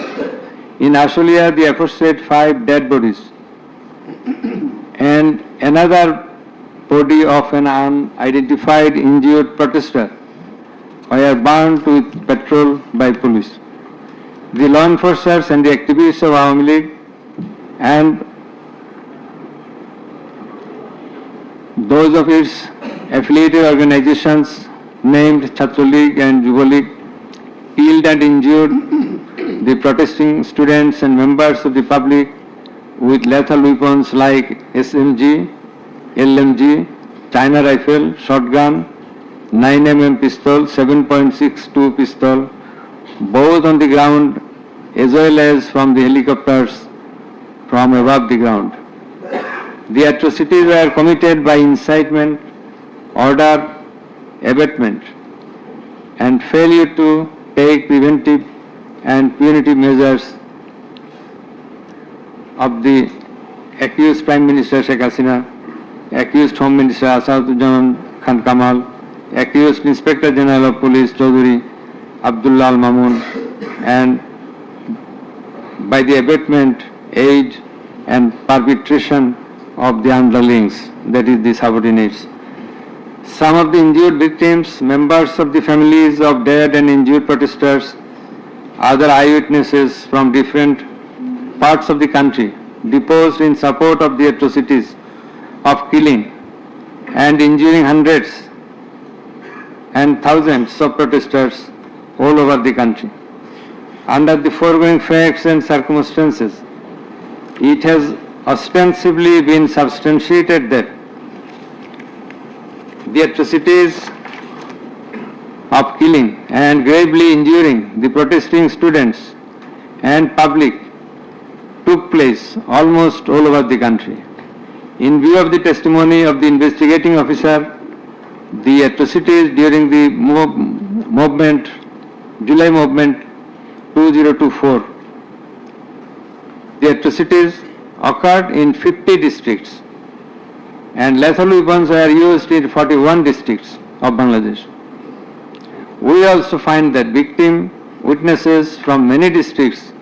In Ashulia, the aforesaid 5 dead bodies and another body of an unidentified injured protester were burned with petrol by police. The law enforcers and the activists of Awami League and those of its affiliated organizations named Chhatra League and Yuva League killed and injured the protesting students and members of the public with lethal weapons like SMG, LMG, China rifle, shotgun, 9mm pistol, 7.62 pistol, both on the ground as well as from the helicopters from above the ground. The atrocities were committed by incitement, order, abatement, and failure to take preventive and punitive measures of the accused Prime Minister Sheikh Hasina, accused Home Minister Asaduজ্জামান Khan Kamal, accused Inspector General of Police Chaudhry Abdullah Al Mamun, and by the abatement, aid and perpetration of the underlings, that is the subordinates. Some of the injured victims, members of the families of dead and injured protesters, other eyewitnesses from different parts of the country deposed in support of the atrocities of killing and injuring hundreds and thousands of protesters all over the country. Under the foregoing facts and circumstances, it has ostensibly been substantiated that the atrocities of killing and gravely injuring the protesting students and public took place almost all over the country. In view of the testimony of the investigating officer, the atrocities during the movement, July movement 2024, the atrocities occurred in 50 districts and lethal weapons were used in 41 districts of Bangladesh. We also find that victim witnesses from many districts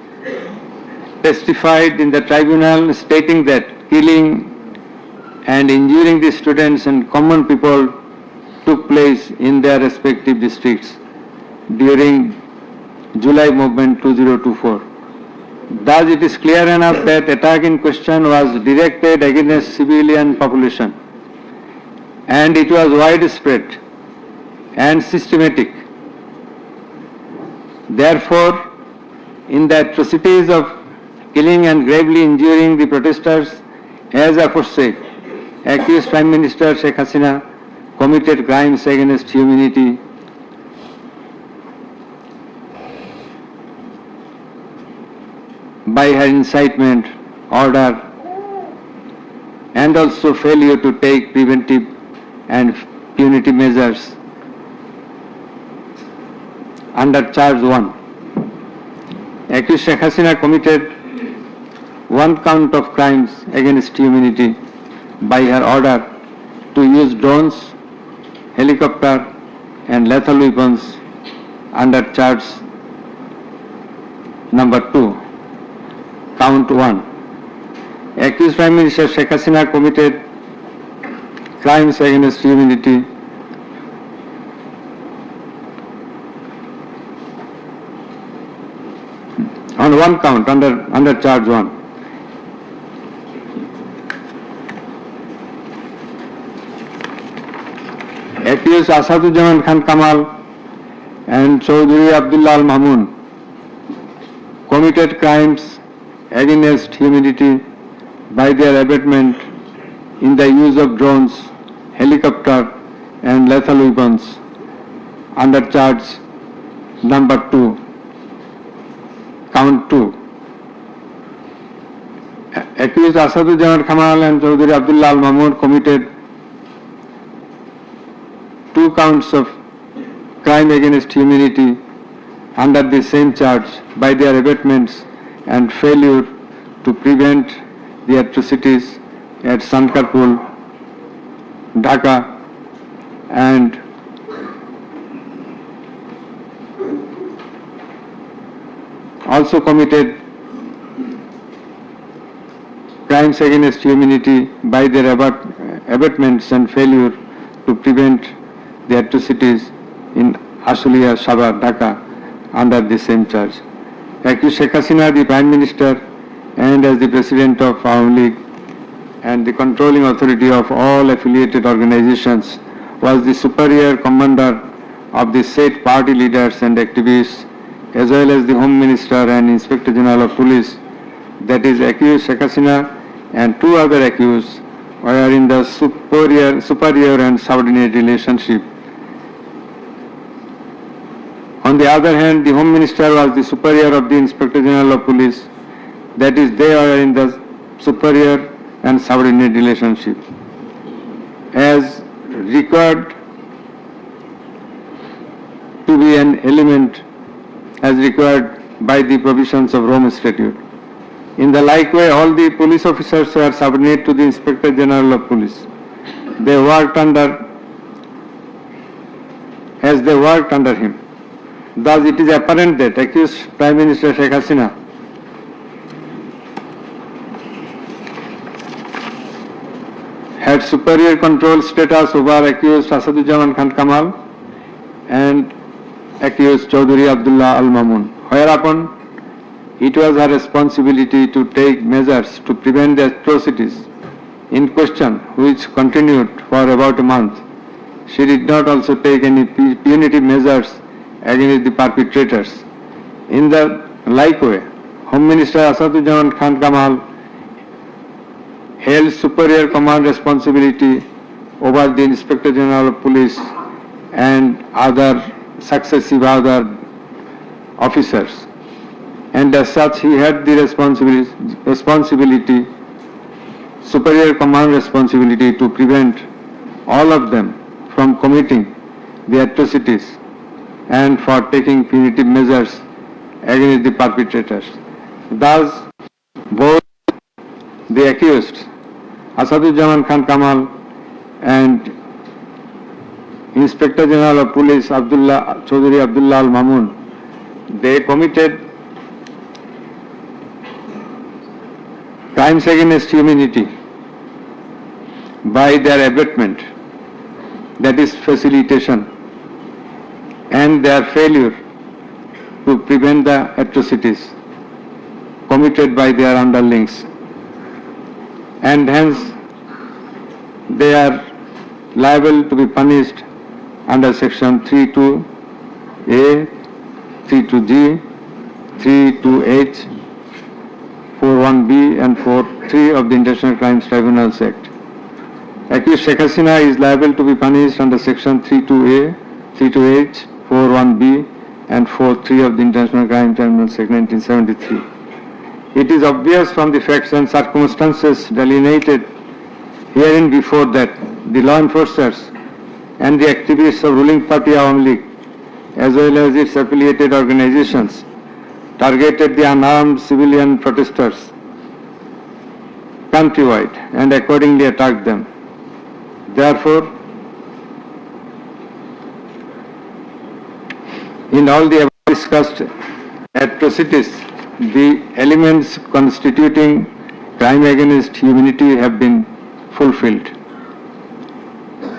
testified in the tribunal stating that killing and injuring the students and common people took place in their respective districts during July movement 2024. Thus, it is clear enough that attack in question was directed against civilian population, and it was widespread and systematic. Therefore, in the atrocities of killing and gravely injuring the protesters, as aforesaid, accused Prime Minister Sheikh Hasina committed crimes against humanity by her incitement, order, and also failure to take preventive and punitive measures under charge 1. Accused Sheikh Hasina committed one count of crimes against humanity by her order to use drones, helicopter and lethal weapons under charge number 2, count 1. Accused Prime Minister Sheikh Hasina committed crimes against humanity on one count under charge 1. Accused Asadujaman Khan Kamal and Chaudhry Abdullah Al Mamun committed crimes against humanity by their abatement in the use of drones, helicopter and lethal weapons under charge number 2, count 2. Accused Asadujaman Kamal and Chaudhry Abdullah Al Mamun committed 2 counts of crime against humanity under the same charge by their abatements and failure to prevent the atrocities at Sankarpur, Dhaka, and also committed crimes against humanity by their abatements and failure to prevent the atrocities in Ashulia, Sabha, Dhaka under the same charge. Accused Sheikh Hasina, the Prime Minister and as the President of Awami League and the controlling authority of all affiliated organizations, was the superior commander of the said party leaders and activists as well as the Home Minister and Inspector General of Police, that is accused Sheikh Hasina and 2 other accused were in the superior and subordinate relationship. On the other hand, the Home Minister was the superior of the Inspector General of Police, that is they are in the superior and subordinate relationship as required to be an element as required by the provisions of Rome Statute. In the like way, all the police officers were subordinate to the Inspector General of Police. They worked under him. Thus, it is apparent that accused Prime Minister Sheikh Hasina had superior control status over accused Asadujaman Khan Kamal and accused Chaudhry Abdullah Al Mamun, whereupon it was her responsibility to take measures to prevent the atrocities in question, which continued for about a month. She did not also take any punitive measures against the perpetrators. In the like way, Home Minister Asadujaman Khan Kamal held superior command responsibility over the Inspector General of Police and successive other officers, and as such he had the responsibility, superior command responsibility to prevent all of them from committing the atrocities and for taking punitive measures against the perpetrators. Thus, both the accused Asadujaman Khan Kamal and Inspector General of Police Chaudhry Abdullah Al Mamun, they committed crimes against humanity by their abatement, that is facilitation, and their failure to prevent the atrocities committed by their underlings, and hence they are liable to be punished under section 32A, 32G, 32H, 41B and 43 of the International Crimes Tribunals Act. Accused Sheikh Hasina is liable to be punished under section 32A, 32H, 41B and 43 of the International Crime Tribunal Act 1973. It is obvious from the facts and circumstances delineated herein before that the law enforcers and the activists of ruling party Awami League as well as its affiliated organizations targeted the unarmed civilian protesters countrywide and accordingly attacked them. Therefore, in all the above discussed atrocities, the elements constituting crime against humanity have been fulfilled.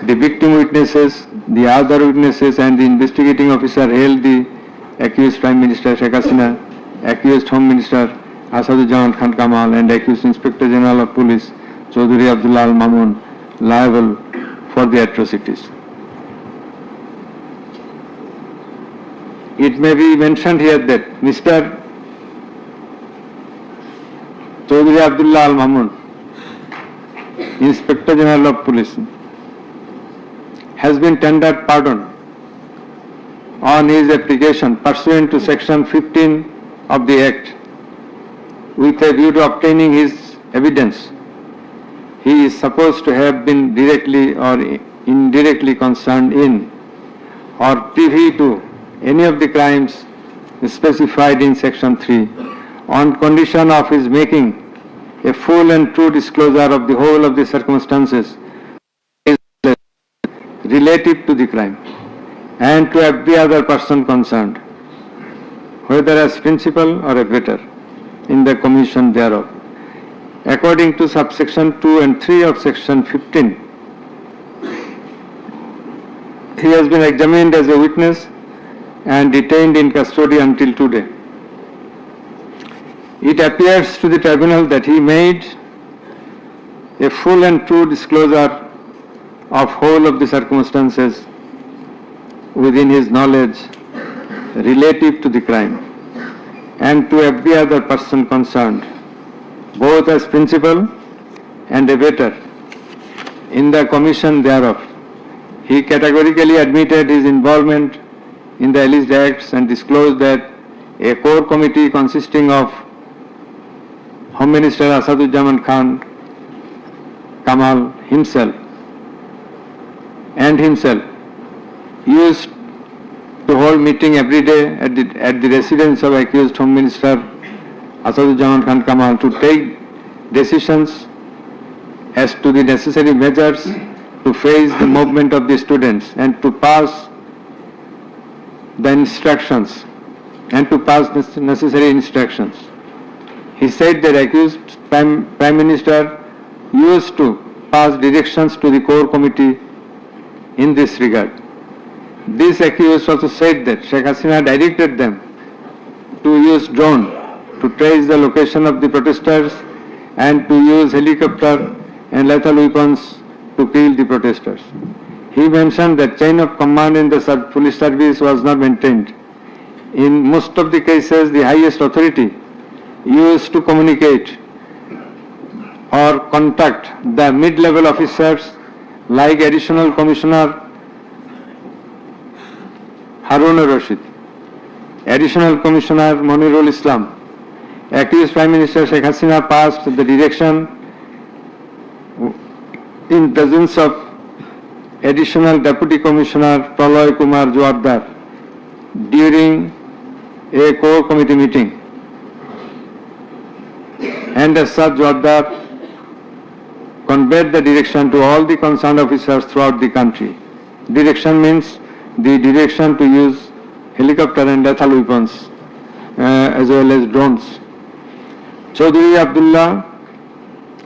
The victim witnesses, the other witnesses and the investigating officer held the accused Prime Minister Sheikh Hasina, accused Home Minister Asaduzzaman Khan Kamal and accused Inspector General of Police Chaudhry Abdullah Al Mamun liable for the atrocities. It may be mentioned here that Mr. Chaudhry Abdullah Al Mamun, Inspector General of Police, has been tendered pardon on his application pursuant to section 15 of the Act with a view to obtaining his evidence. He is supposed to have been directly or indirectly concerned in or privy to any of the crimes specified in section 3 on condition of his making a full and true disclosure of the whole of the circumstances relative to the crime and to every other person concerned, whether as principal or abettor in the commission thereof. According to subsection 2 and 3 of section 15, he has been examined as a witness and detained in custody until today. It appears to the tribunal that he made a full and true disclosure of whole of the circumstances within his knowledge relative to the crime and to every other person concerned, both as principal and abettor in the commission thereof. He categorically admitted his involvement in the alleged acts and disclosed that a core committee consisting of Home Minister Asaduzzaman Khan Kamal himself used to hold meeting every day at the residence of accused Home Minister Asaduzzaman Khan Kamal to take decisions as to the necessary measures to face the movement of the students and to pass the instructions and to pass the necessary instructions. He said that accused Prime Minister used to pass directions to the core committee in this regard. This accused also said that Sheikh Hasina directed them to use drone to trace the location of the protesters and to use helicopter and lethal weapons to kill the protesters. He mentioned that chain of command in the police service was not maintained. In most of the cases, the highest authority used to communicate or contact the mid-level officers like Additional Commissioner Harun Rashid, Additional Commissioner Monirul Islam. Accused Prime Minister Sheikh Hasina passed the direction in presence of Additional Deputy Commissioner Praloy Kumar Joardar during a core committee meeting. And as such, Joardar conveyed the direction to all the concerned officers throughout the country. Direction means the direction to use helicopter and lethal weapons as well as drones. Chaudhry Abdullah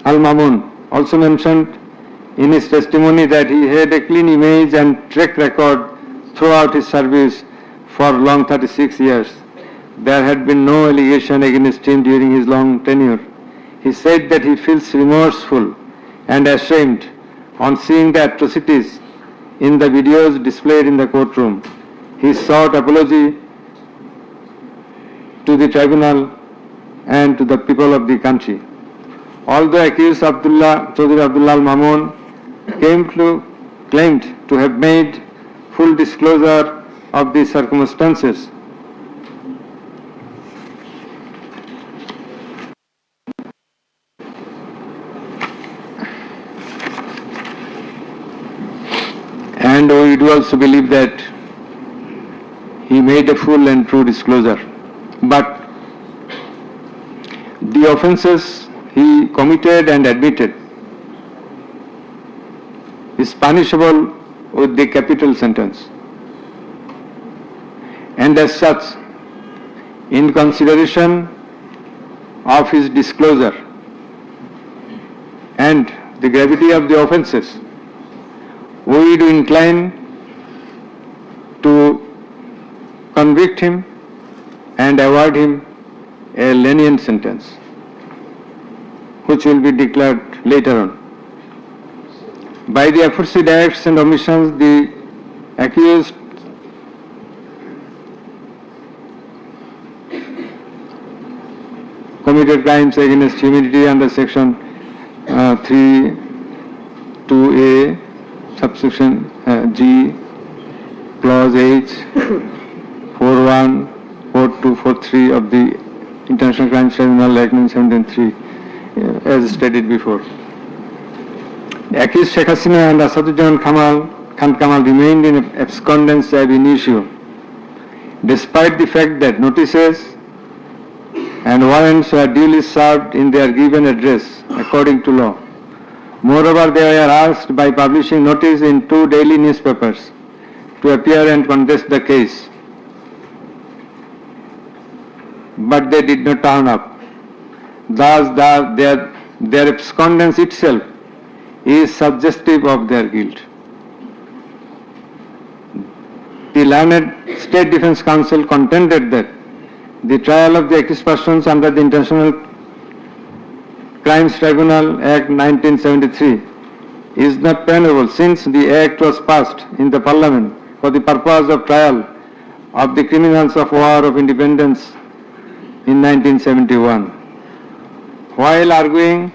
Al Mamun also mentioned in his testimony that he had a clean image and track record throughout his service for long 36 years. There had been no allegation against him during his long tenure. He said that he feels remorseful and ashamed on seeing the atrocities in the videos displayed in the courtroom. He sought apology to the tribunal and to the people of the country. Although accused Chaudhry Abdullah Al Mamun claimed to have made full disclosure of the circumstances. And we do also believe that he made a full and true disclosure. But the offences he committed and admitted is punishable with the capital sentence. And as such, in consideration of his disclosure and the gravity of the offences, we do incline to convict him and award him a lenient sentence, which will be declared later on. By the aforesaid acts and omissions, the accused committed crimes against humanity under section 3(2)(a), subsection G, clause H, 4(1), 4(2), 4(3) of the International Crimes Tribunal Act 1973, as stated before. Accused Sheikh Hasina and Asaduddin Khan Kamal remained in abscondence ab initio, despite the fact that notices and warrants were duly served in their given address according to law. Moreover, they were asked by publishing notice in 2 daily newspapers to appear and contest the case, but they did not turn up. Thus, their abscondence itself is suggestive of their guilt. The learned State Defence Counsel contended that the trial of the accused persons under the International Crimes Tribunal Act 1973 is not penable, since the Act was passed in the Parliament for the purpose of trial of the criminals of War of Independence in 1971. While arguing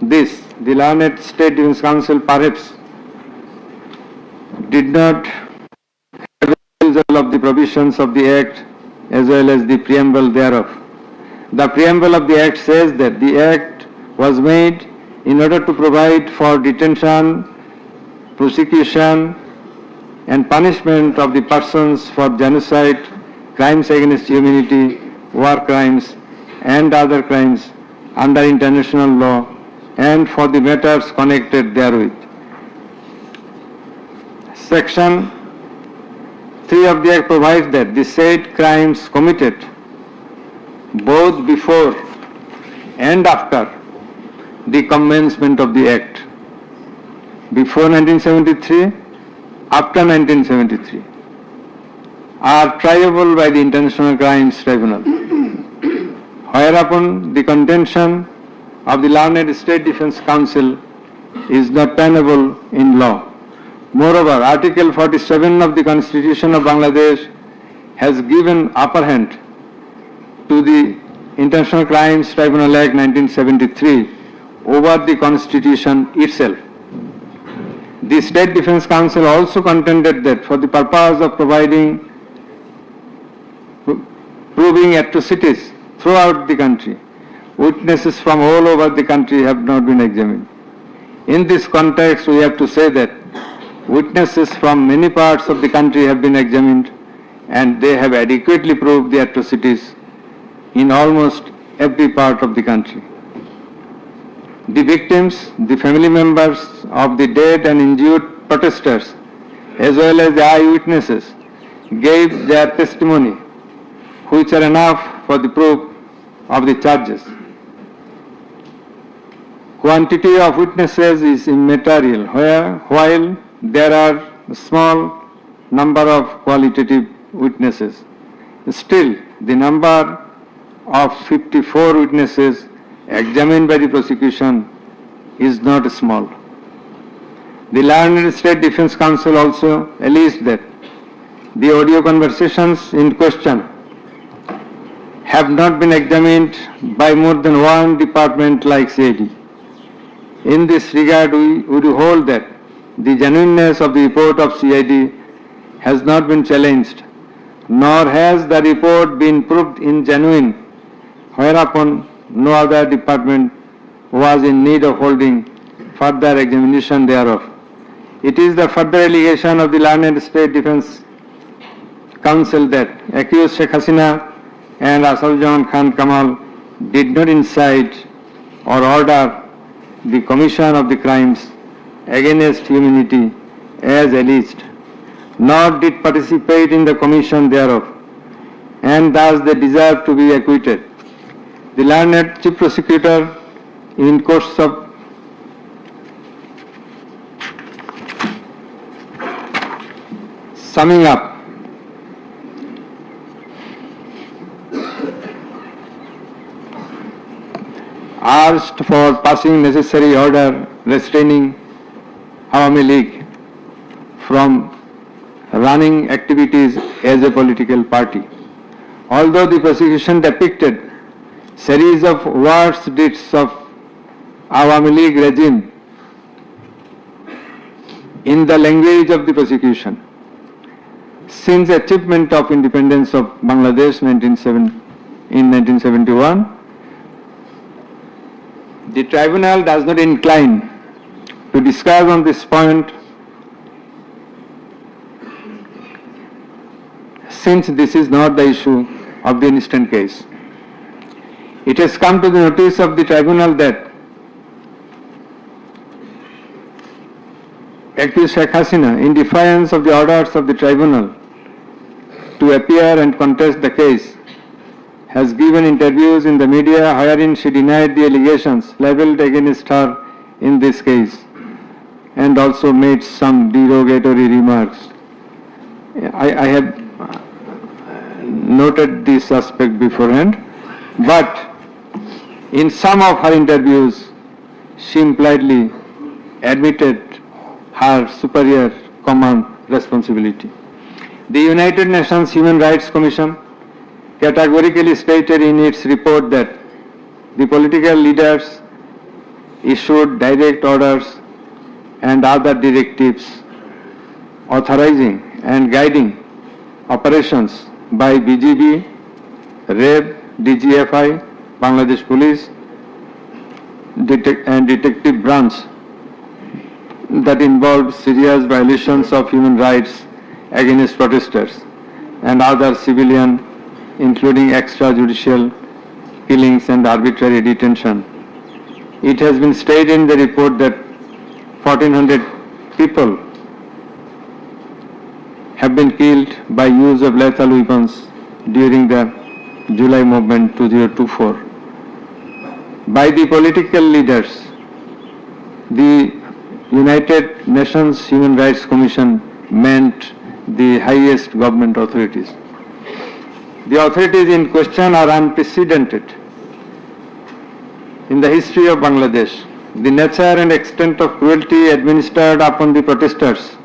this, the learned State Defence Counsel perhaps did not have a refusal of the provisions of the Act as well as the preamble thereof. The preamble of the Act says that the Act was made in order to provide for detention, prosecution and punishment of the persons for genocide, crimes against humanity, war crimes and other crimes under international law, and for the matters connected therewith. Section 3 of the Act provides that the said crimes committed both before and after the commencement of the Act, before 1973, after 1973, are triable by the International Crimes Tribunal, whereupon the contention of the learned State Defence Counsel is not tenable in law. Moreover, Article 47 of the Constitution of Bangladesh has given upper hand to the International Crimes Tribunal Act 1973 over the Constitution itself. The State Defence Counsel also contended that for the purpose of proving atrocities throughout the country, witnesses from all over the country have not been examined. In this context, we have to say that witnesses from many parts of the country have been examined, and they have adequately proved the atrocities in almost every part of the country. The victims, the family members of the dead and injured protesters, as well as the eyewitnesses, gave their testimony, which are enough for the proof of the charges. Quantity of witnesses is immaterial, while there are a small number of qualitative witnesses. Still, the number of 54 witnesses examined by the prosecution is not small. The learned State Defence Counsel also alleged that the audio conversations in question have not been examined by more than one department like CID. In this regard, we would hold that The genuineness of the report of CID has not been challenged, nor has the report been proved ingenuine, whereupon no other department was in need of holding further examination thereof. It is the further allegation of the learned State Defence Council that accused Sheikh Hasina and Asaduজ্জামান Khan Kamal did not incite or order the commission of the crimes against humanity as alleged, nor did participate in the commission thereof, and thus they deserve to be acquitted. The learned Chief Prosecutor, in course of summing up, asked for passing necessary order restraining Awami League from running activities as a political party. Although the prosecution depicted series of worst deeds of Awami League regime in the language of the prosecution, since achievement of independence of Bangladesh in 1971, the tribunal does not incline to discuss on this point, since this is not the issue of the instant case. It has come to the notice of the tribunal that accused Sheikh Hasina, in defiance of the orders of the tribunal to appear and contest the case, has given interviews in the media wherein she denied the allegations leveled against her in this case and also made some derogatory remarks. I have noted this aspect beforehand, but in some of her interviews she impliedly admitted her superior command responsibility. The United Nations Human Rights Commission categorically stated in its report that the political leaders issued direct orders and other directives authorizing and guiding operations by BGB, RAB, DGFI, Bangladesh Police, and Detective Branch that involved serious violations of human rights against protesters and other civilian, including extrajudicial killings and arbitrary detention. It has been stated in the report that 1,400 people have been killed by use of lethal weapons during the July movement 2024 by the political leaders. The United Nations Human Rights Commission meant the highest government authorities. The authorities in question are unprecedented in the history of Bangladesh. The nature and extent of cruelty administered upon the protesters,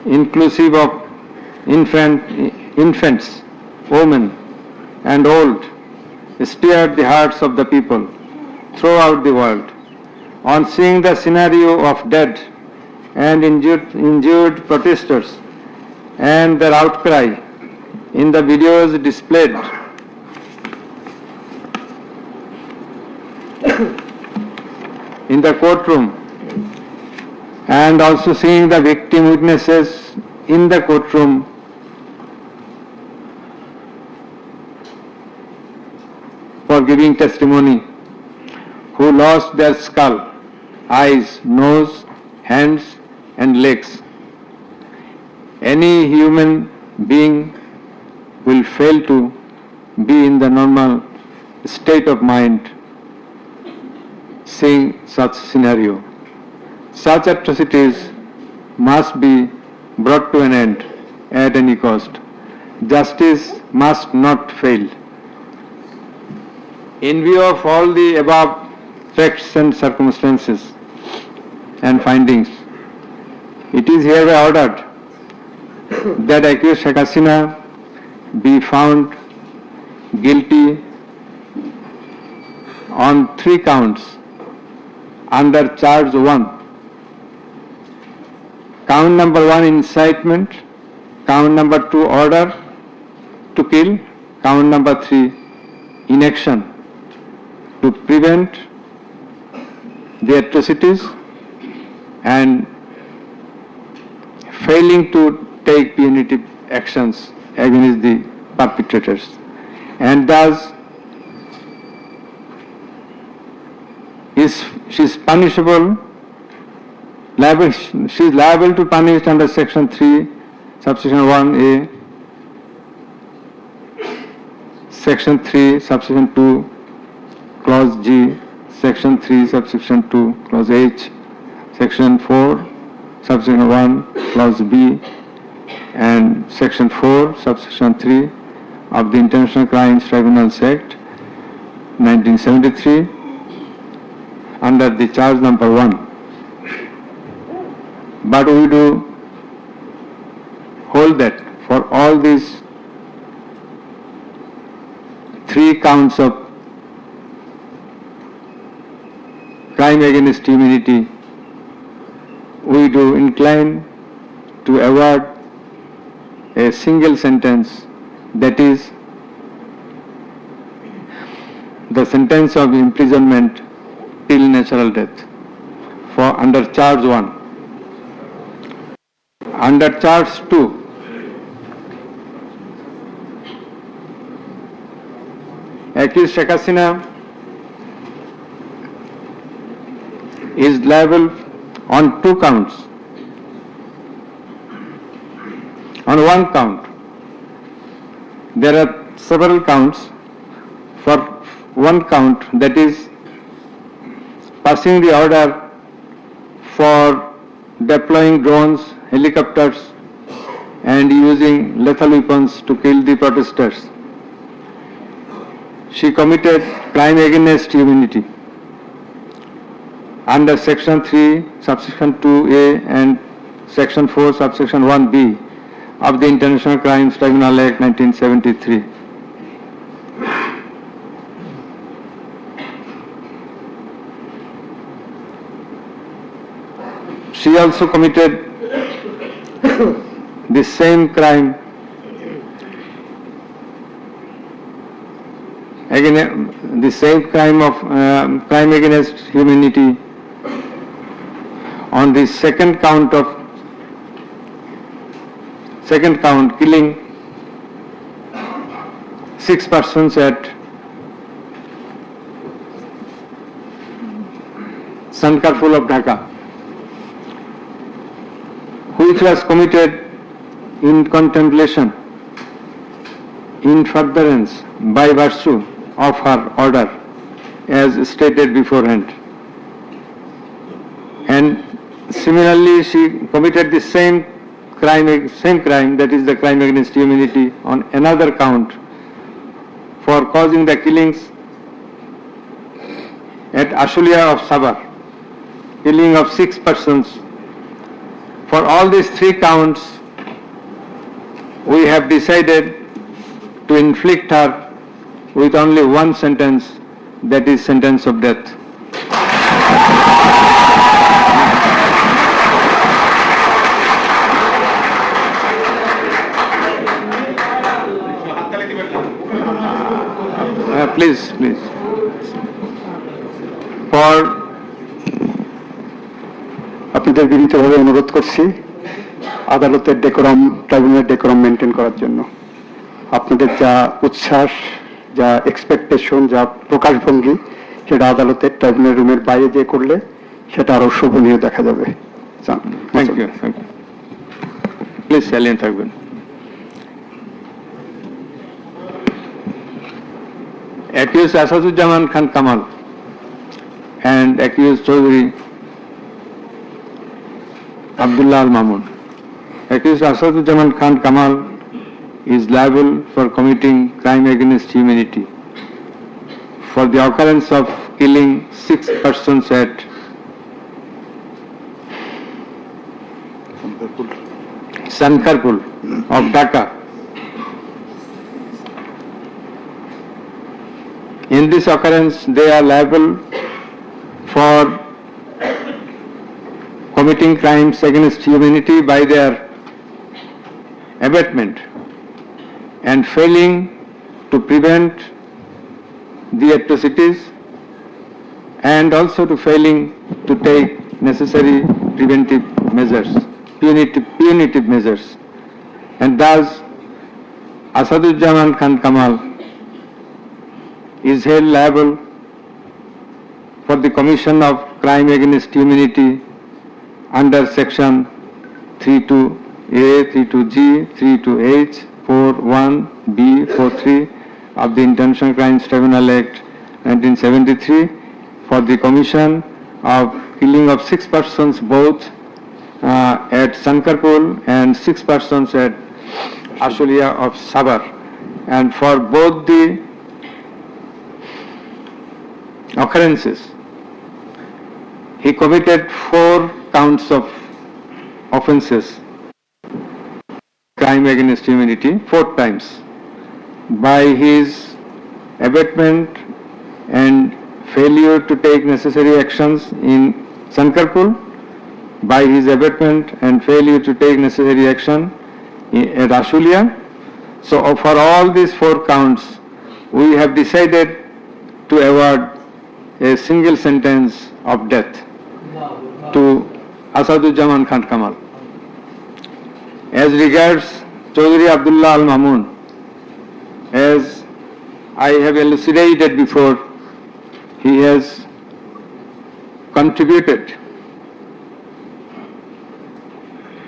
inclusive of infants, women, and old, stirred the hearts of the people throughout the world. On seeing the scenario of dead and injured protesters and their outcry in the videos displayed in the courtroom, and also seeing the victim witnesses in the courtroom, for giving testimony, who lost their skull, eyes, nose, hands and legs. Any human being will fail to be in the normal state of mind seeing such scenario. Such atrocities must be brought to an end at any cost. Justice must not fail. In view of all the above facts and circumstances and findings, it is hereby ordered that accused Sheikh Hasina be found guilty on 3 counts under charge 1 Count number 1, incitement. Count number 2, order to kill. Count number 3, inaction to prevent the atrocities and failing to take punitive actions against the perpetrators, and thus she is punishable, she is liable to punish under section 3, subsection 1A, section 3, subsection 2, clause G, section 3, subsection 2, clause H, section 4, subsection 1, clause B, and section 4, subsection 3 of the International Crimes Tribunals Act 1973 under the charge number 1. But we do hold that for all these 3 counts of crime against humanity, we do incline to award a single sentence, that is the sentence of imprisonment till natural death for under charge 1. Under charge 2, accused Sheikh Hasina is liable on 2 counts. On 1 count, there are several counts. For 1 count, that is passing the order for deploying drones, helicopters and using lethal weapons to kill the protesters. She committed crime against humanity under section 3, subsection 2A and section 4, subsection 1B of the International Crimes Tribunal Act 1973. She also committed the same crime again, the same crime of crime against humanity on the second count, killing 6 persons at Sankarpur of Dhaka, which was committed in contemplation, in furtherance by virtue of her order as stated beforehand. And similarly, she committed the same crime, that is the crime against humanity, on another count for causing the killings at Ashulia of Sabar, killing of 6 persons. For all these 3 counts, we have decided to inflict her with only 1 sentence, that is sentence of death. Please. For আপনাদের বিনীতভাবে অনুরোধ করছি আদালতের decorum, ট্রাইব্যুনালের decorum maintain করার জন্য। আপনাদের যা উচ্ছ্বাস, যা এক্সপেকটেশন, যা প্রকাশভঙ্গি, সেটা আদালতের ট্রাইব্যুনাল রুমের বাইরে যে করলে সেটা আরো শোভনীয় দেখা যাবে। Thank you. Please salient থাকবেন। Accused Asaduzzaman Khan Kamal and accused Chaudhry Abdullah Al Mamun. Accused Asaduzzaman Khan Kamal is liable for committing crime against humanity for the occurrence of killing 6 persons at Sankarpur of Dhaka. In this occurrence, they are liable for committing crimes against humanity by their abatement and failing to prevent the atrocities and also to failing to take necessary preventive measures, punitive measures. And thus, Asaduzzaman Khan Kamal is held liable for the commission of crime against humanity under section 32A, 32G, 32H, 41B, 43 of the International Crimes Tribunal Act 1973 for the commission of killing of 6 persons both at Sankarpur and 6 persons at Ashulia of Sabar, and for both the occurrences he committed 4 counts of offences, crime against humanity, 4 times by his abatement and failure to take necessary actions in Sankarpur, by his abatement and failure to take necessary action at Ashulia. So for all these 4 counts, we have decided to award a single sentence of death to Asaduzzaman Khan Kamal. As regards Chaudhry Abdullah Al Mamun, as I have elucidated before, he has contributed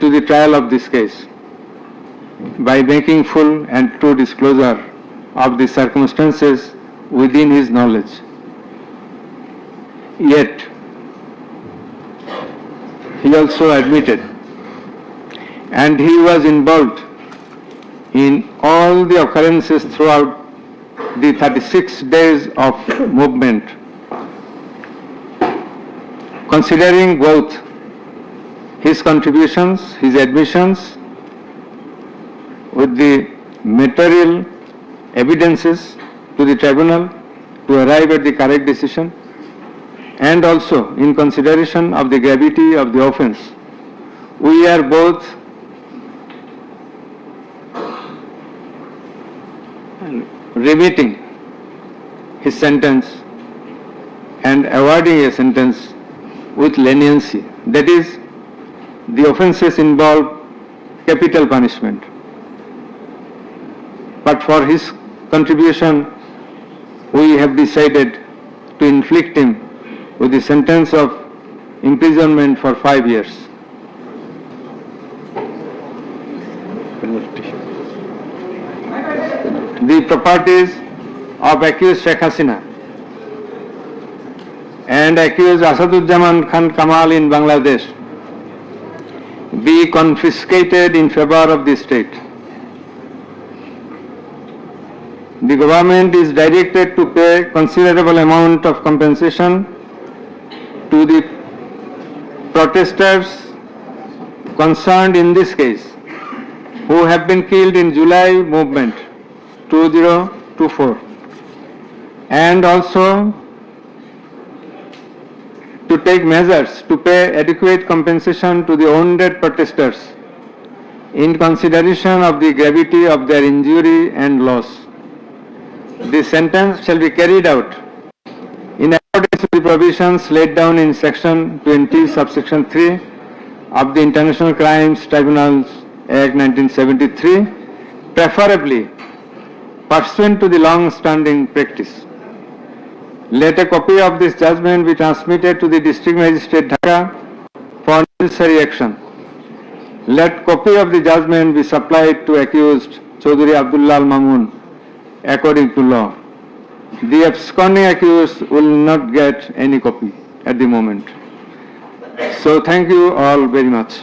to the trial of this case by making full and true disclosure of the circumstances within his knowledge. Yet, he also admitted, and he was involved in all the occurrences throughout the 36 days of movement. Considering both his contributions, his admissions, with the material evidences to the tribunal to arrive at the correct decision, and also in consideration of the gravity of the offence, we are both remitting his sentence and awarding a sentence with leniency. That is, the offences involve capital punishment. But for his contribution, we have decided to inflict him with the sentence of imprisonment for 5 years. The properties of accused Sheikh Hasina and accused Asaduzzaman Khan Kamal in Bangladesh be confiscated in favor of the state. The government is directed to pay considerable amount of compensation to the protesters concerned in this case, who have been killed in July movement 2024, and also to take measures to pay adequate compensation to the wounded protesters in consideration of the gravity of their injury and loss. The sentence shall be carried out in accordance with the provisions laid down in section 20, subsection 3 of the International Crimes Tribunals Act 1973, preferably pursuant to the long-standing practice. Let a copy of this judgment be transmitted to the District Magistrate Dhaka for necessary action. Let copy of the judgment be supplied to accused Chaudhry Abdullah Al Mamun according to law. The absconding accused will not get any copy at the moment. So thank you all very much.